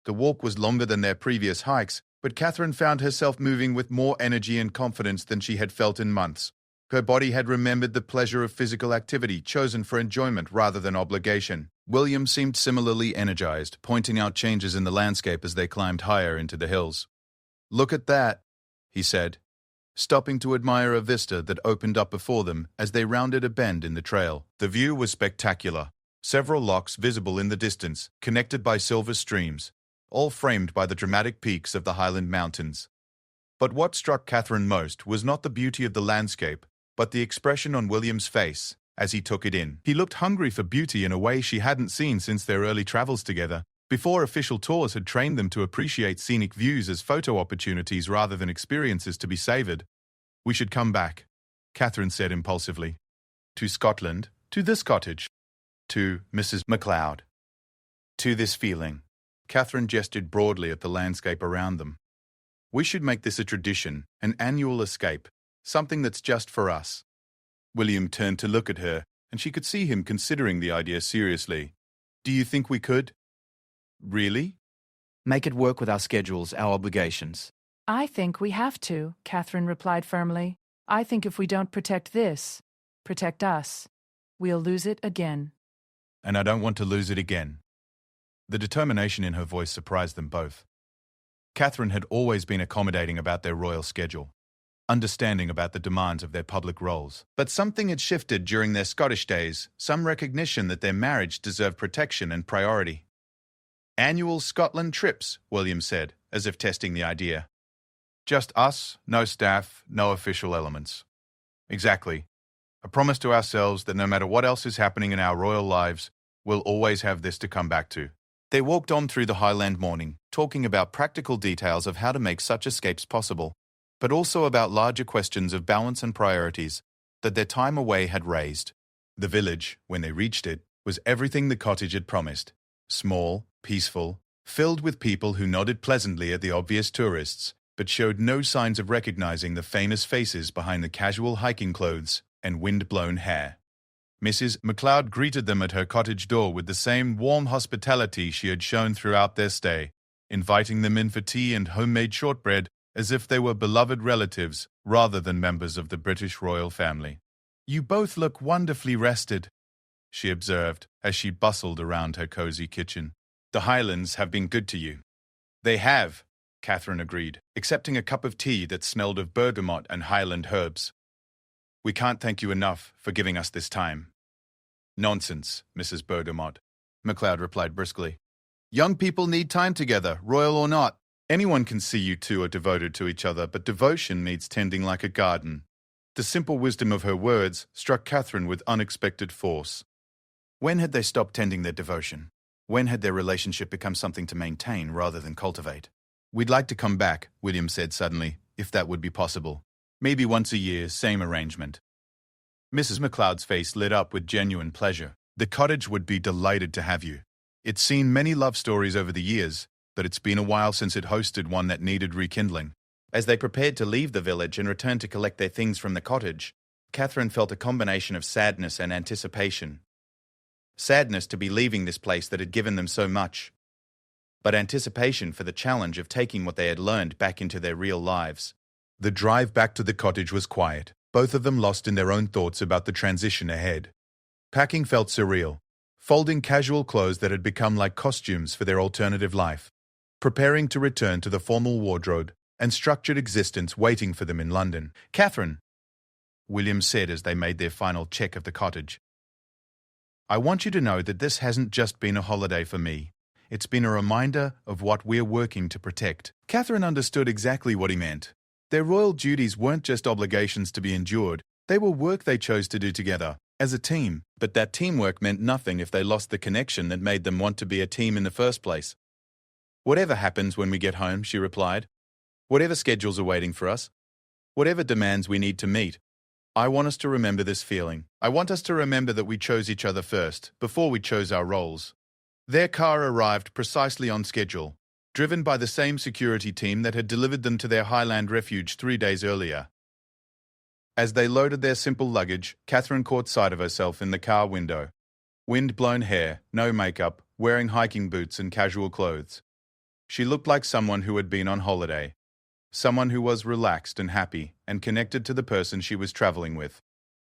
The walk was longer than their previous hikes, but Catherine found herself moving with more energy and confidence than she had felt in months. Her body had remembered the pleasure of physical activity, chosen for enjoyment rather than obligation. William seemed similarly energized, pointing out changes in the landscape as they climbed higher into the hills. "Look at that," he said, stopping to admire a vista that opened up before them as they rounded a bend in the trail. The view was spectacular. Several locks visible in the distance, connected by silver streams, all framed by the dramatic peaks of the Highland Mountains. But what struck Catherine most was not the beauty of the landscape, but the expression on William's face as he took it in. He looked hungry for beauty in a way she hadn't seen since their early travels together, before official tours had trained them to appreciate scenic views as photo opportunities rather than experiences to be savored. "We should come back," Catherine said impulsively. "To Scotland, to this cottage, to Mrs. MacLeod, to this feeling." Catherine gestured broadly at the landscape around them. "We should make this a tradition, an annual escape, something that's just for us." William turned to look at her, and she could see him considering the idea seriously. "Do you think we could?" "Really?" Make it work with our schedules, our obligations. I think we have to, Catherine replied firmly. I think if we don't protect this, protect us, we'll lose it again. "And I don't want to lose it again." The determination in her voice surprised them both. Catherine had always been accommodating about their royal schedule, understanding about the demands of their public roles. But something had shifted during their Scottish days, some recognition that their marriage deserved protection and priority. "Annual Scotland trips," William said, as if testing the idea. "Just us, no staff, no official elements." "Exactly. A promise to ourselves that no matter what else is happening in our royal lives, we'll always have this to come back to." They walked on through the Highland morning, talking about practical details of how to make such escapes possible, but also about larger questions of balance and priorities that their time away had raised. The village, when they reached it, was everything the cottage had promised. Small, peaceful, filled with people who nodded pleasantly at the obvious tourists, but showed no signs of recognizing the famous faces behind the casual hiking clothes and wind-blown hair. Mrs. MacLeod greeted them at her cottage door with the same warm hospitality she had shown throughout their stay, inviting them in for tea and homemade shortbread as if they were beloved relatives rather than members of the British royal family. "You both look wonderfully rested," she observed as she bustled around her cozy kitchen. "The Highlands have been good to you." "They have," Catherine agreed, accepting a cup of tea that smelled of bergamot and Highland herbs. "We can't thank you enough for giving us this time." "Nonsense, Mrs. Bergamot," MacLeod replied briskly. "Young people need time together, royal or not. Anyone can see you two are devoted to each other, but devotion needs tending like a garden." The simple wisdom of her words struck Catherine with unexpected force. When had they stopped tending their devotion? When had their relationship become something to maintain rather than cultivate? "We'd like to come back," William said suddenly, "if that would be possible. Maybe once a year, same arrangement." Mrs. MacLeod's face lit up with genuine pleasure. "The cottage would be delighted to have you. It's seen many love stories over the years, but it's been a while since it hosted one that needed rekindling." As they prepared to leave the village and return to collect their things from the cottage, Catherine felt a combination of sadness and anticipation. Sadness to be leaving this place that had given them so much, but anticipation for the challenge of taking what they had learned back into their real lives. The drive back to the cottage was quiet, both of them lost in their own thoughts about the transition ahead. Packing felt surreal, folding casual clothes that had become like costumes for their alternative life, preparing to return to the formal wardrobe and structured existence waiting for them in London. "Catherine," William said as they made their final check of the cottage, "I want you to know that this hasn't just been a holiday for me. It's been a reminder of what we're working to protect." Catherine understood exactly what he meant. Their royal duties weren't just obligations to be endured, they were work they chose to do together, as a team. But that teamwork meant nothing if they lost the connection that made them want to be a team in the first place. "Whatever happens when we get home," she replied, "whatever schedules are waiting for us, whatever demands we need to meet, I want us to remember this feeling. I want us to remember that we chose each other first, before we chose our roles." Their car arrived precisely on schedule, driven by the same security team that had delivered them to their Highland refuge 3 days earlier. As they loaded their simple luggage, Catherine caught sight of herself in the car window. Wind-blown hair, no makeup, wearing hiking boots and casual clothes. She looked like someone who had been on holiday. someone who was relaxed and happy and connected to the person she was traveling with.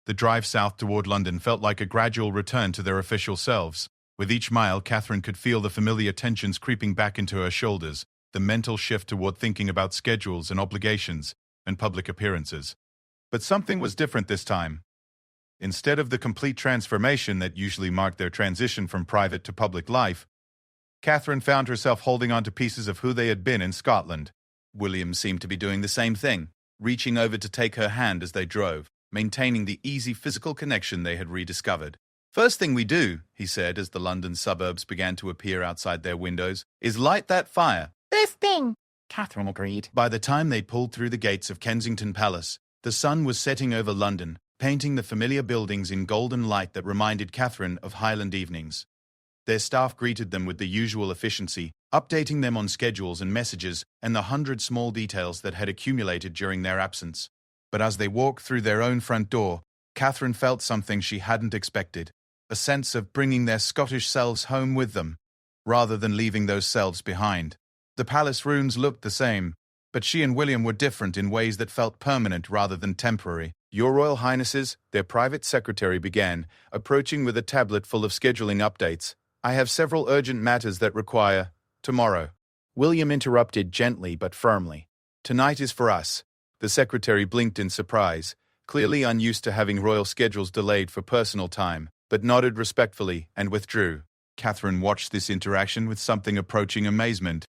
The drive south toward London felt like a gradual return to their official selves. With each mile, Catherine could feel the familiar tensions creeping back into her shoulders, the mental shift toward thinking about schedules and obligations and public appearances. But something was different this time. Instead of the complete transformation that usually marked their transition from private to public life, Catherine found herself holding on to pieces of who they had been in Scotland. William seemed to be doing the same thing, reaching over to take her hand as they drove, maintaining the easy physical connection they had rediscovered. "First thing we do," he said as the London suburbs began to appear outside their windows, "is light that fire." "First thing," Catherine agreed. By the time they pulled through the gates of Kensington Palace, the sun was setting over London, painting the familiar buildings in golden light that reminded Catherine of Highland evenings. Their staff greeted them with the usual efficiency, updating them on schedules and messages and the 100 small details that had accumulated during their absence. But as they walked through their own front door, Catherine felt something she hadn't expected, a sense of bringing their Scottish selves home with them, rather than leaving those selves behind. The palace rooms looked the same, but she and William were different in ways that felt permanent rather than temporary. "Your Royal Highnesses," their private secretary began, approaching with a tablet full of scheduling updates. "I have several urgent matters that require tomorrow." William interrupted gently but firmly. "Tonight is for us." The secretary blinked in surprise, clearly unused to having royal schedules delayed for personal time, but nodded respectfully and withdrew. Catherine watched this interaction with something approaching amazement.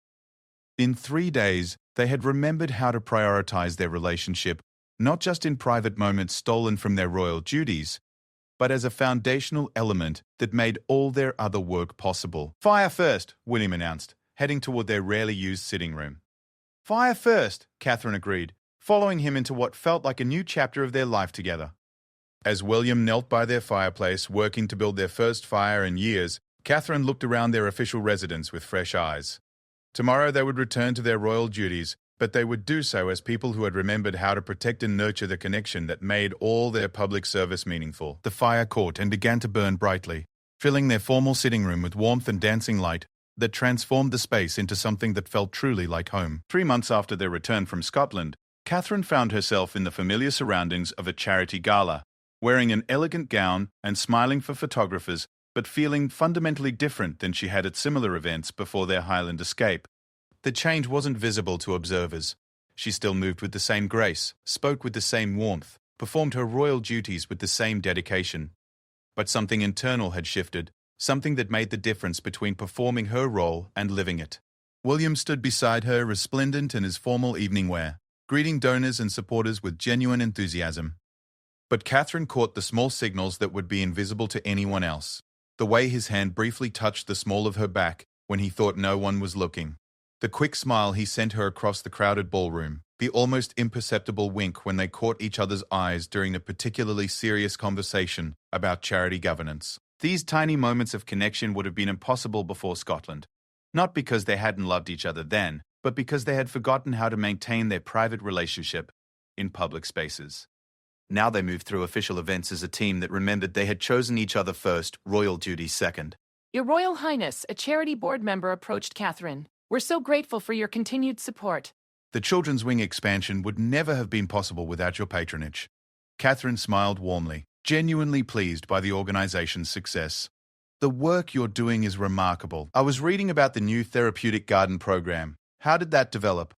In 3 days, they had remembered how to prioritize their relationship, not just in private moments stolen from their royal duties, but as a foundational element that made all their other work possible. "Fire first," William announced, heading toward their rarely used sitting room. "Fire first," Catherine agreed, following him into what felt like a new chapter of their life together. As William knelt by their fireplace, working to build their first fire in years, Catherine looked around their official residence with fresh eyes. Tomorrow they would return to their royal duties, but they would do so as people who had remembered how to protect and nurture the connection that made all their public service meaningful. The fire caught and began to burn brightly, filling their formal sitting room with warmth and dancing light that transformed the space into something that felt truly like home. 3 months after their return from Scotland, Catherine found herself in the familiar surroundings of a charity gala, wearing an elegant gown and smiling for photographers, but feeling fundamentally different than she had at similar events before their Highland escape. The change wasn't visible to observers. She still moved with the same grace, spoke with the same warmth, performed her royal duties with the same dedication. But something internal had shifted, something that made the difference between performing her role and living it. William stood beside her, resplendent in his formal evening wear, greeting donors and supporters with genuine enthusiasm. But Catherine caught the small signals that would be invisible to anyone else. The way his hand briefly touched the small of her back when he thought no one was looking. The quick smile he sent her across the crowded ballroom. The almost imperceptible wink when they caught each other's eyes during a particularly serious conversation about charity governance. These tiny moments of connection would have been impossible before Scotland. Not because they hadn't loved each other then, but because they had forgotten how to maintain their private relationship in public spaces. Now they moved through official events as a team that remembered they had chosen each other first, royal duties second. Your Royal Highness, a charity board member approached Catherine. We're so grateful for your continued support. The Children's Wing expansion would never have been possible without your patronage. Catherine smiled warmly, genuinely pleased by the organization's success. The work you're doing is remarkable. I was reading about the new therapeutic garden program. How did that develop?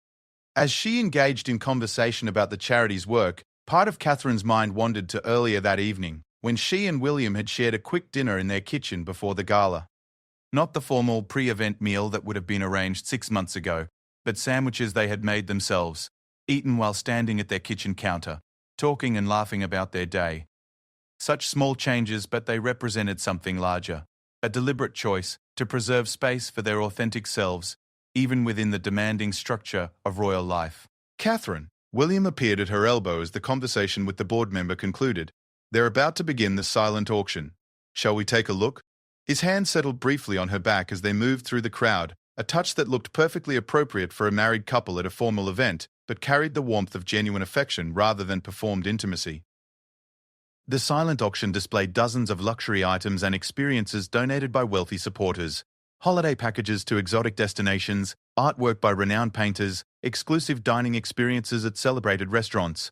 As she engaged in conversation about the charity's work, part of Catherine's mind wandered to earlier that evening, when she and William had shared a quick dinner in their kitchen before the gala. Not the formal pre-event meal that would have been arranged 6 months ago, but sandwiches they had made themselves, eaten while standing at their kitchen counter, talking and laughing about their day. Such small changes, but they represented something larger, a deliberate choice to preserve space for their authentic selves, even within the demanding structure of royal life. "Catherine," William appeared at her elbow as the conversation with the board member concluded. "They're about to begin the silent auction. Shall we take a look?" His hand settled briefly on her back as they moved through the crowd, a touch that looked perfectly appropriate for a married couple at a formal event, but carried the warmth of genuine affection rather than performed intimacy. The silent auction displayed dozens of luxury items and experiences donated by wealthy supporters. Holiday packages to exotic destinations, artwork by renowned painters, exclusive dining experiences at celebrated restaurants.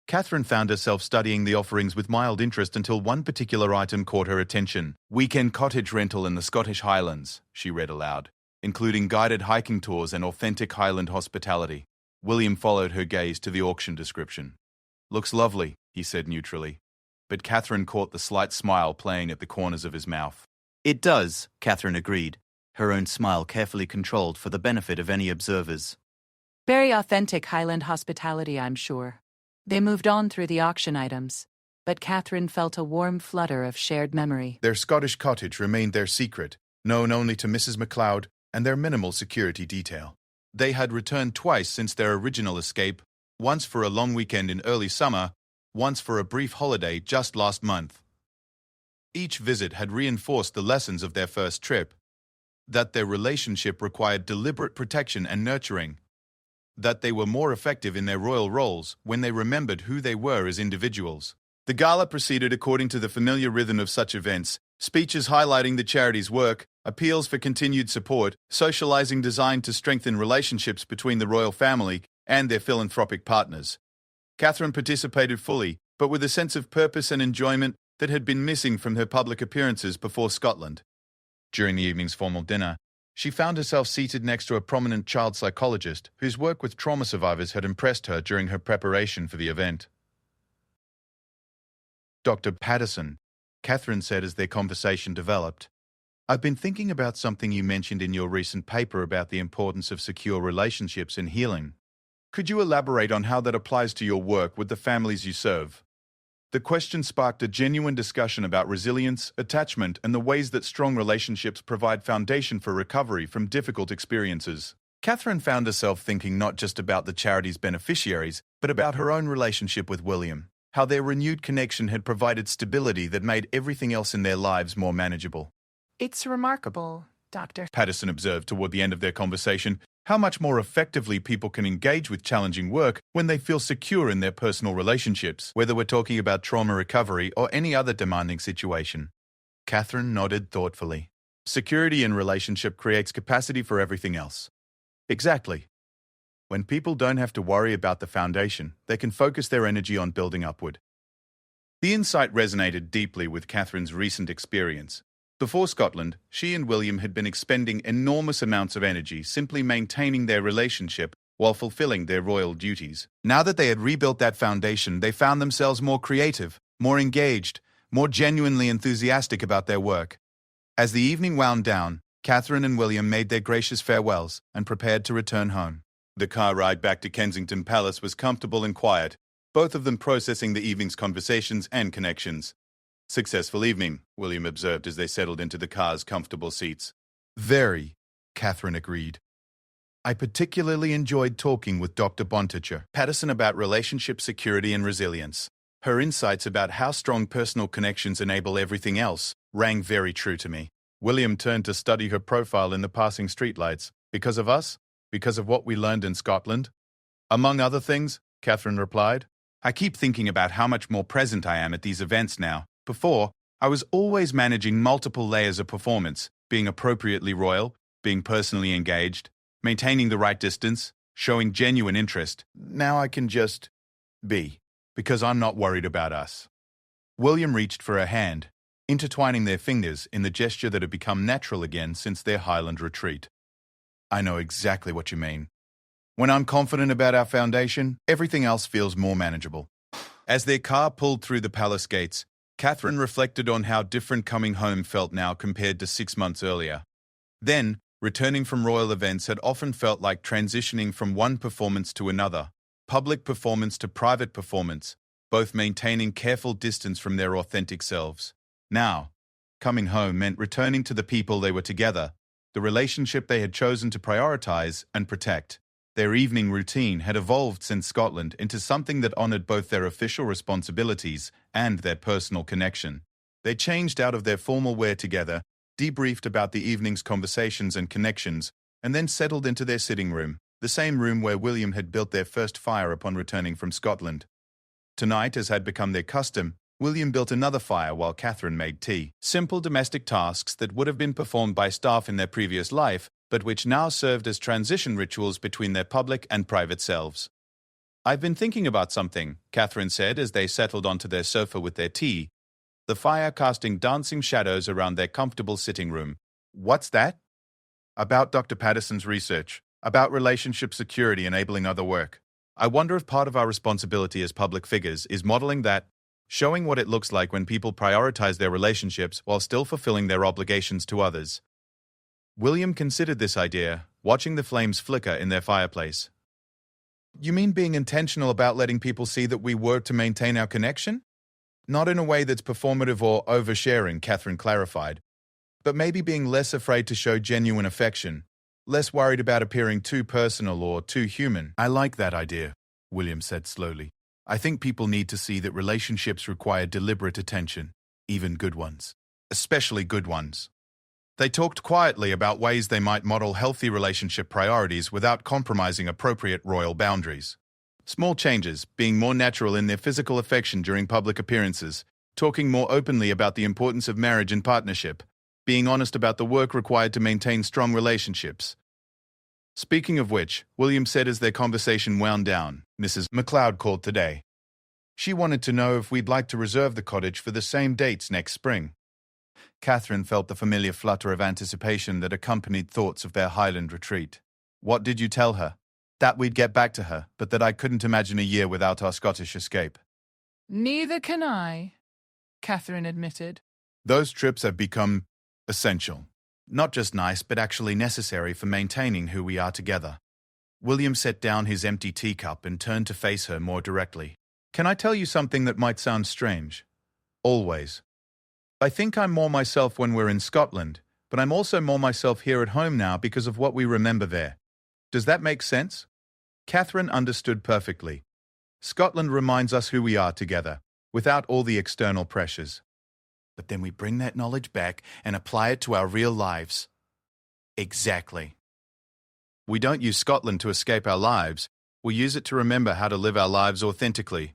Catherine found herself studying the offerings with mild interest until one particular item caught her attention. "Weekend cottage rental in the Scottish Highlands," she read aloud, "including guided hiking tours and authentic Highland hospitality." William followed her gaze to the auction description. "Looks lovely," he said neutrally, but Catherine caught the slight smile playing at the corners of his mouth. It does, Catherine agreed, her own smile carefully controlled for the benefit of any observers. Very authentic Highland hospitality, I'm sure. They moved on through the auction items, but Catherine felt a warm flutter of shared memory. Their Scottish cottage remained their secret, known only to Mrs. MacLeod and their minimal security detail. They had returned twice since their original escape, once for a long weekend in early summer, once for a brief holiday just last month. Each visit had reinforced the lessons of their first trip, that their relationship required deliberate protection and nurturing, that they were more effective in their royal roles when they remembered who they were as individuals. The gala proceeded according to the familiar rhythm of such events, speeches highlighting the charity's work, appeals for continued support, socializing designed to strengthen relationships between the royal family and their philanthropic partners. Catherine participated fully, but with a sense of purpose and enjoyment that had been missing from her public appearances before Scotland. During the evening's formal dinner, she found herself seated next to a prominent child psychologist whose work with trauma survivors had impressed her during her preparation for the event. "Dr. Patterson," Catherine said as their conversation developed, "I've been thinking about something you mentioned in your recent paper about the importance of secure relationships in healing. Could you elaborate on how that applies to your work with the families you serve?" The question sparked a genuine discussion about resilience, attachment, and the ways that strong relationships provide foundation for recovery from difficult experiences. Catherine found herself thinking not just about the charity's beneficiaries, but about her own relationship with William, how their renewed connection had provided stability that made everything else in their lives more manageable. It's remarkable, Doctor Patterson observed toward the end of their conversation, how much more effectively people can engage with challenging work when they feel secure in their personal relationships, whether we're talking about trauma recovery or any other demanding situation. Catherine nodded thoughtfully. Security in relationship creates capacity for everything else. Exactly. When people don't have to worry about the foundation, they can focus their energy on building upward. The insight resonated deeply with Catherine's recent experience. Before Scotland, she and William had been expending enormous amounts of energy simply maintaining their relationship while fulfilling their royal duties. Now that they had rebuilt that foundation, they found themselves more creative, more engaged, more genuinely enthusiastic about their work. As the evening wound down, Catherine and William made their gracious farewells and prepared to return home. The car ride back to Kensington Palace was comfortable and quiet, both of them processing the evening's conversations and connections. "Successful evening," William observed as they settled into the car's comfortable seats. "Very," Catherine agreed. "I particularly enjoyed talking with Dr. Bonticher Patterson about relationship security and resilience. Her insights about how strong personal connections enable everything else rang very true to me." William turned to study her profile in the passing streetlights. "Because of us? Because of what we learned in Scotland?" "Among other things," Catherine replied. "I keep thinking about how much more present I am at these events now. Before, I was always managing multiple layers of performance, being appropriately royal, being personally engaged, maintaining the right distance, showing genuine interest. Now I can just be, because I'm not worried about us." William reached for her hand, intertwining their fingers in the gesture that had become natural again since their Highland retreat. "I know exactly what you mean. When I'm confident about our foundation, everything else feels more manageable." As their car pulled through the palace gates, Catherine reflected on how different coming home felt now compared to 6 months earlier. Then, returning from royal events had often felt like transitioning from one performance to another, public performance to private performance, both maintaining careful distance from their authentic selves. Now, coming home meant returning to the people they were together, the relationship they had chosen to prioritize and protect. Their evening routine had evolved since Scotland into something that honored both their official responsibilities and their personal connection. They changed out of their formal wear together, debriefed about the evening's conversations and connections, and then settled into their sitting room, the same room where William had built their first fire upon returning from Scotland. Tonight, as had become their custom, William built another fire while Catherine made tea. Simple domestic tasks that would have been performed by staff in their previous life, but which now served as transition rituals between their public and private selves. "I've been thinking about something," Catherine said as they settled onto their sofa with their tea, the fire casting dancing shadows around their comfortable sitting room. "What's that?" "About Dr. Patterson's research, about relationship security enabling other work. I wonder if part of our responsibility as public figures is modeling that, showing what it looks like when people prioritize their relationships while still fulfilling their obligations to others." William considered this idea, watching the flames flicker in their fireplace. "You mean being intentional about letting people see that we work to maintain our connection? Not in a way that's performative or oversharing," Catherine clarified, "but maybe being less afraid to show genuine affection, less worried about appearing too personal or too human." "I like that idea," William said slowly. "I think people need to see that relationships require deliberate attention, even good ones, especially good ones." They talked quietly about ways they might model healthy relationship priorities without compromising appropriate royal boundaries. Small changes, being more natural in their physical affection during public appearances, talking more openly about the importance of marriage and partnership, being honest about the work required to maintain strong relationships. Speaking of which, William said as their conversation wound down, "Mrs. McLeod called today. She wanted to know if we'd like to reserve the cottage for the same dates next spring." Catherine felt the familiar flutter of anticipation that accompanied thoughts of their Highland retreat. "What did you tell her?" "That we'd get back to her, but that I couldn't imagine a year without our Scottish escape." Neither can I, Catherine admitted. "Those trips have become essential. Not just nice, but actually necessary for maintaining who we are together." William set down his empty teacup and turned to face her more directly. "Can I tell you something that might sound strange? Always. I think I'm more myself when we're in Scotland, but I'm also more myself here at home now because of what we remember there. Does that make sense?" Catherine understood perfectly. Scotland reminds us who we are together, without all the external pressures. But then we bring that knowledge back and apply it to our real lives. Exactly. We don't use Scotland to escape our lives, we use it to remember how to live our lives authentically.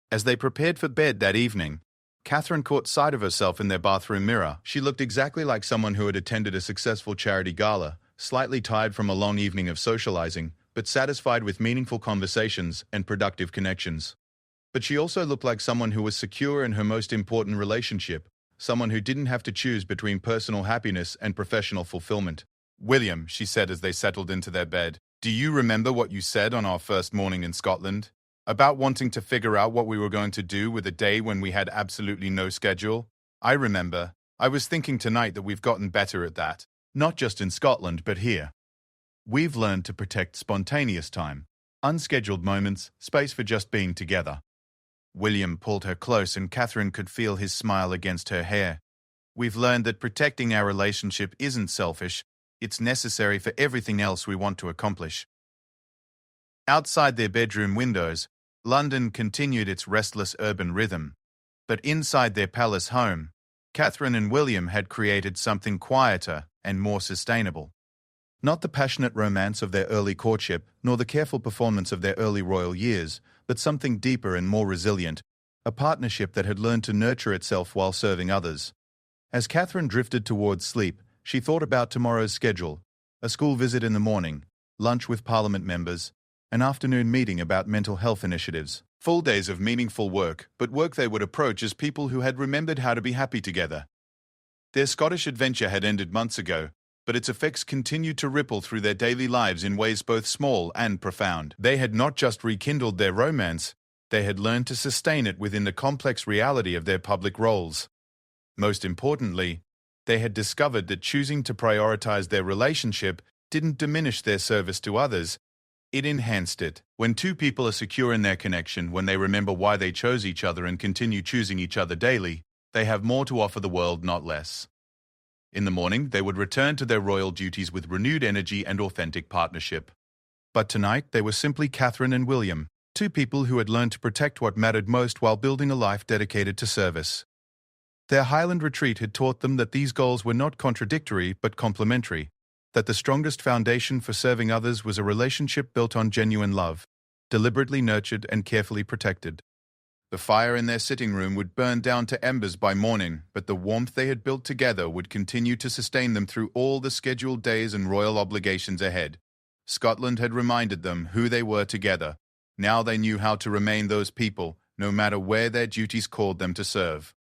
As they prepared for bed that evening, Catherine caught sight of herself in their bathroom mirror. She looked exactly like someone who had attended a successful charity gala, slightly tired from a long evening of socializing, but satisfied with meaningful conversations and productive connections. But she also looked like someone who was secure in her most important relationship, someone who didn't have to choose between personal happiness and professional fulfillment. "William," she said as they settled into their bed, "do you remember what you said on our first morning in Scotland? About wanting to figure out what we were going to do with a day when we had absolutely no schedule?" "I remember. I was thinking tonight that we've gotten better at that. Not just in Scotland, but here. We've learned to protect spontaneous time, unscheduled moments, space for just being together." William pulled her close and Catherine could feel his smile against her hair. "We've learned that protecting our relationship isn't selfish, it's necessary for everything else we want to accomplish." Outside their bedroom windows, London continued its restless urban rhythm. But inside their palace home, Catherine and William had created something quieter and more sustainable. Not the passionate romance of their early courtship, nor the careful performance of their early royal years, but something deeper and more resilient, a partnership that had learned to nurture itself while serving others. As Catherine drifted towards sleep, she thought about tomorrow's schedule: a school visit in the morning, lunch with Parliament members, an afternoon meeting about mental health initiatives. Full days of meaningful work, but work they would approach as people who had remembered how to be happy together. Their Scottish adventure had ended months ago, but its effects continued to ripple through their daily lives in ways both small and profound. They had not just rekindled their romance, they had learned to sustain it within the complex reality of their public roles. Most importantly, they had discovered that choosing to prioritize their relationship didn't diminish their service to others, it enhanced it. When two people are secure in their connection, when they remember why they chose each other and continue choosing each other daily, they have more to offer the world, not less. In the morning, they would return to their royal duties with renewed energy and authentic partnership. But tonight, they were simply Catherine and William, two people who had learned to protect what mattered most while building a life dedicated to service. Their Highland retreat had taught them that these goals were not contradictory but complementary, that the strongest foundation for serving others was a relationship built on genuine love, deliberately nurtured and carefully protected. The fire in their sitting room would burn down to embers by morning, but the warmth they had built together would continue to sustain them through all the scheduled days and royal obligations ahead. Scotland had reminded them who they were together. Now they knew how to remain those people, no matter where their duties called them to serve.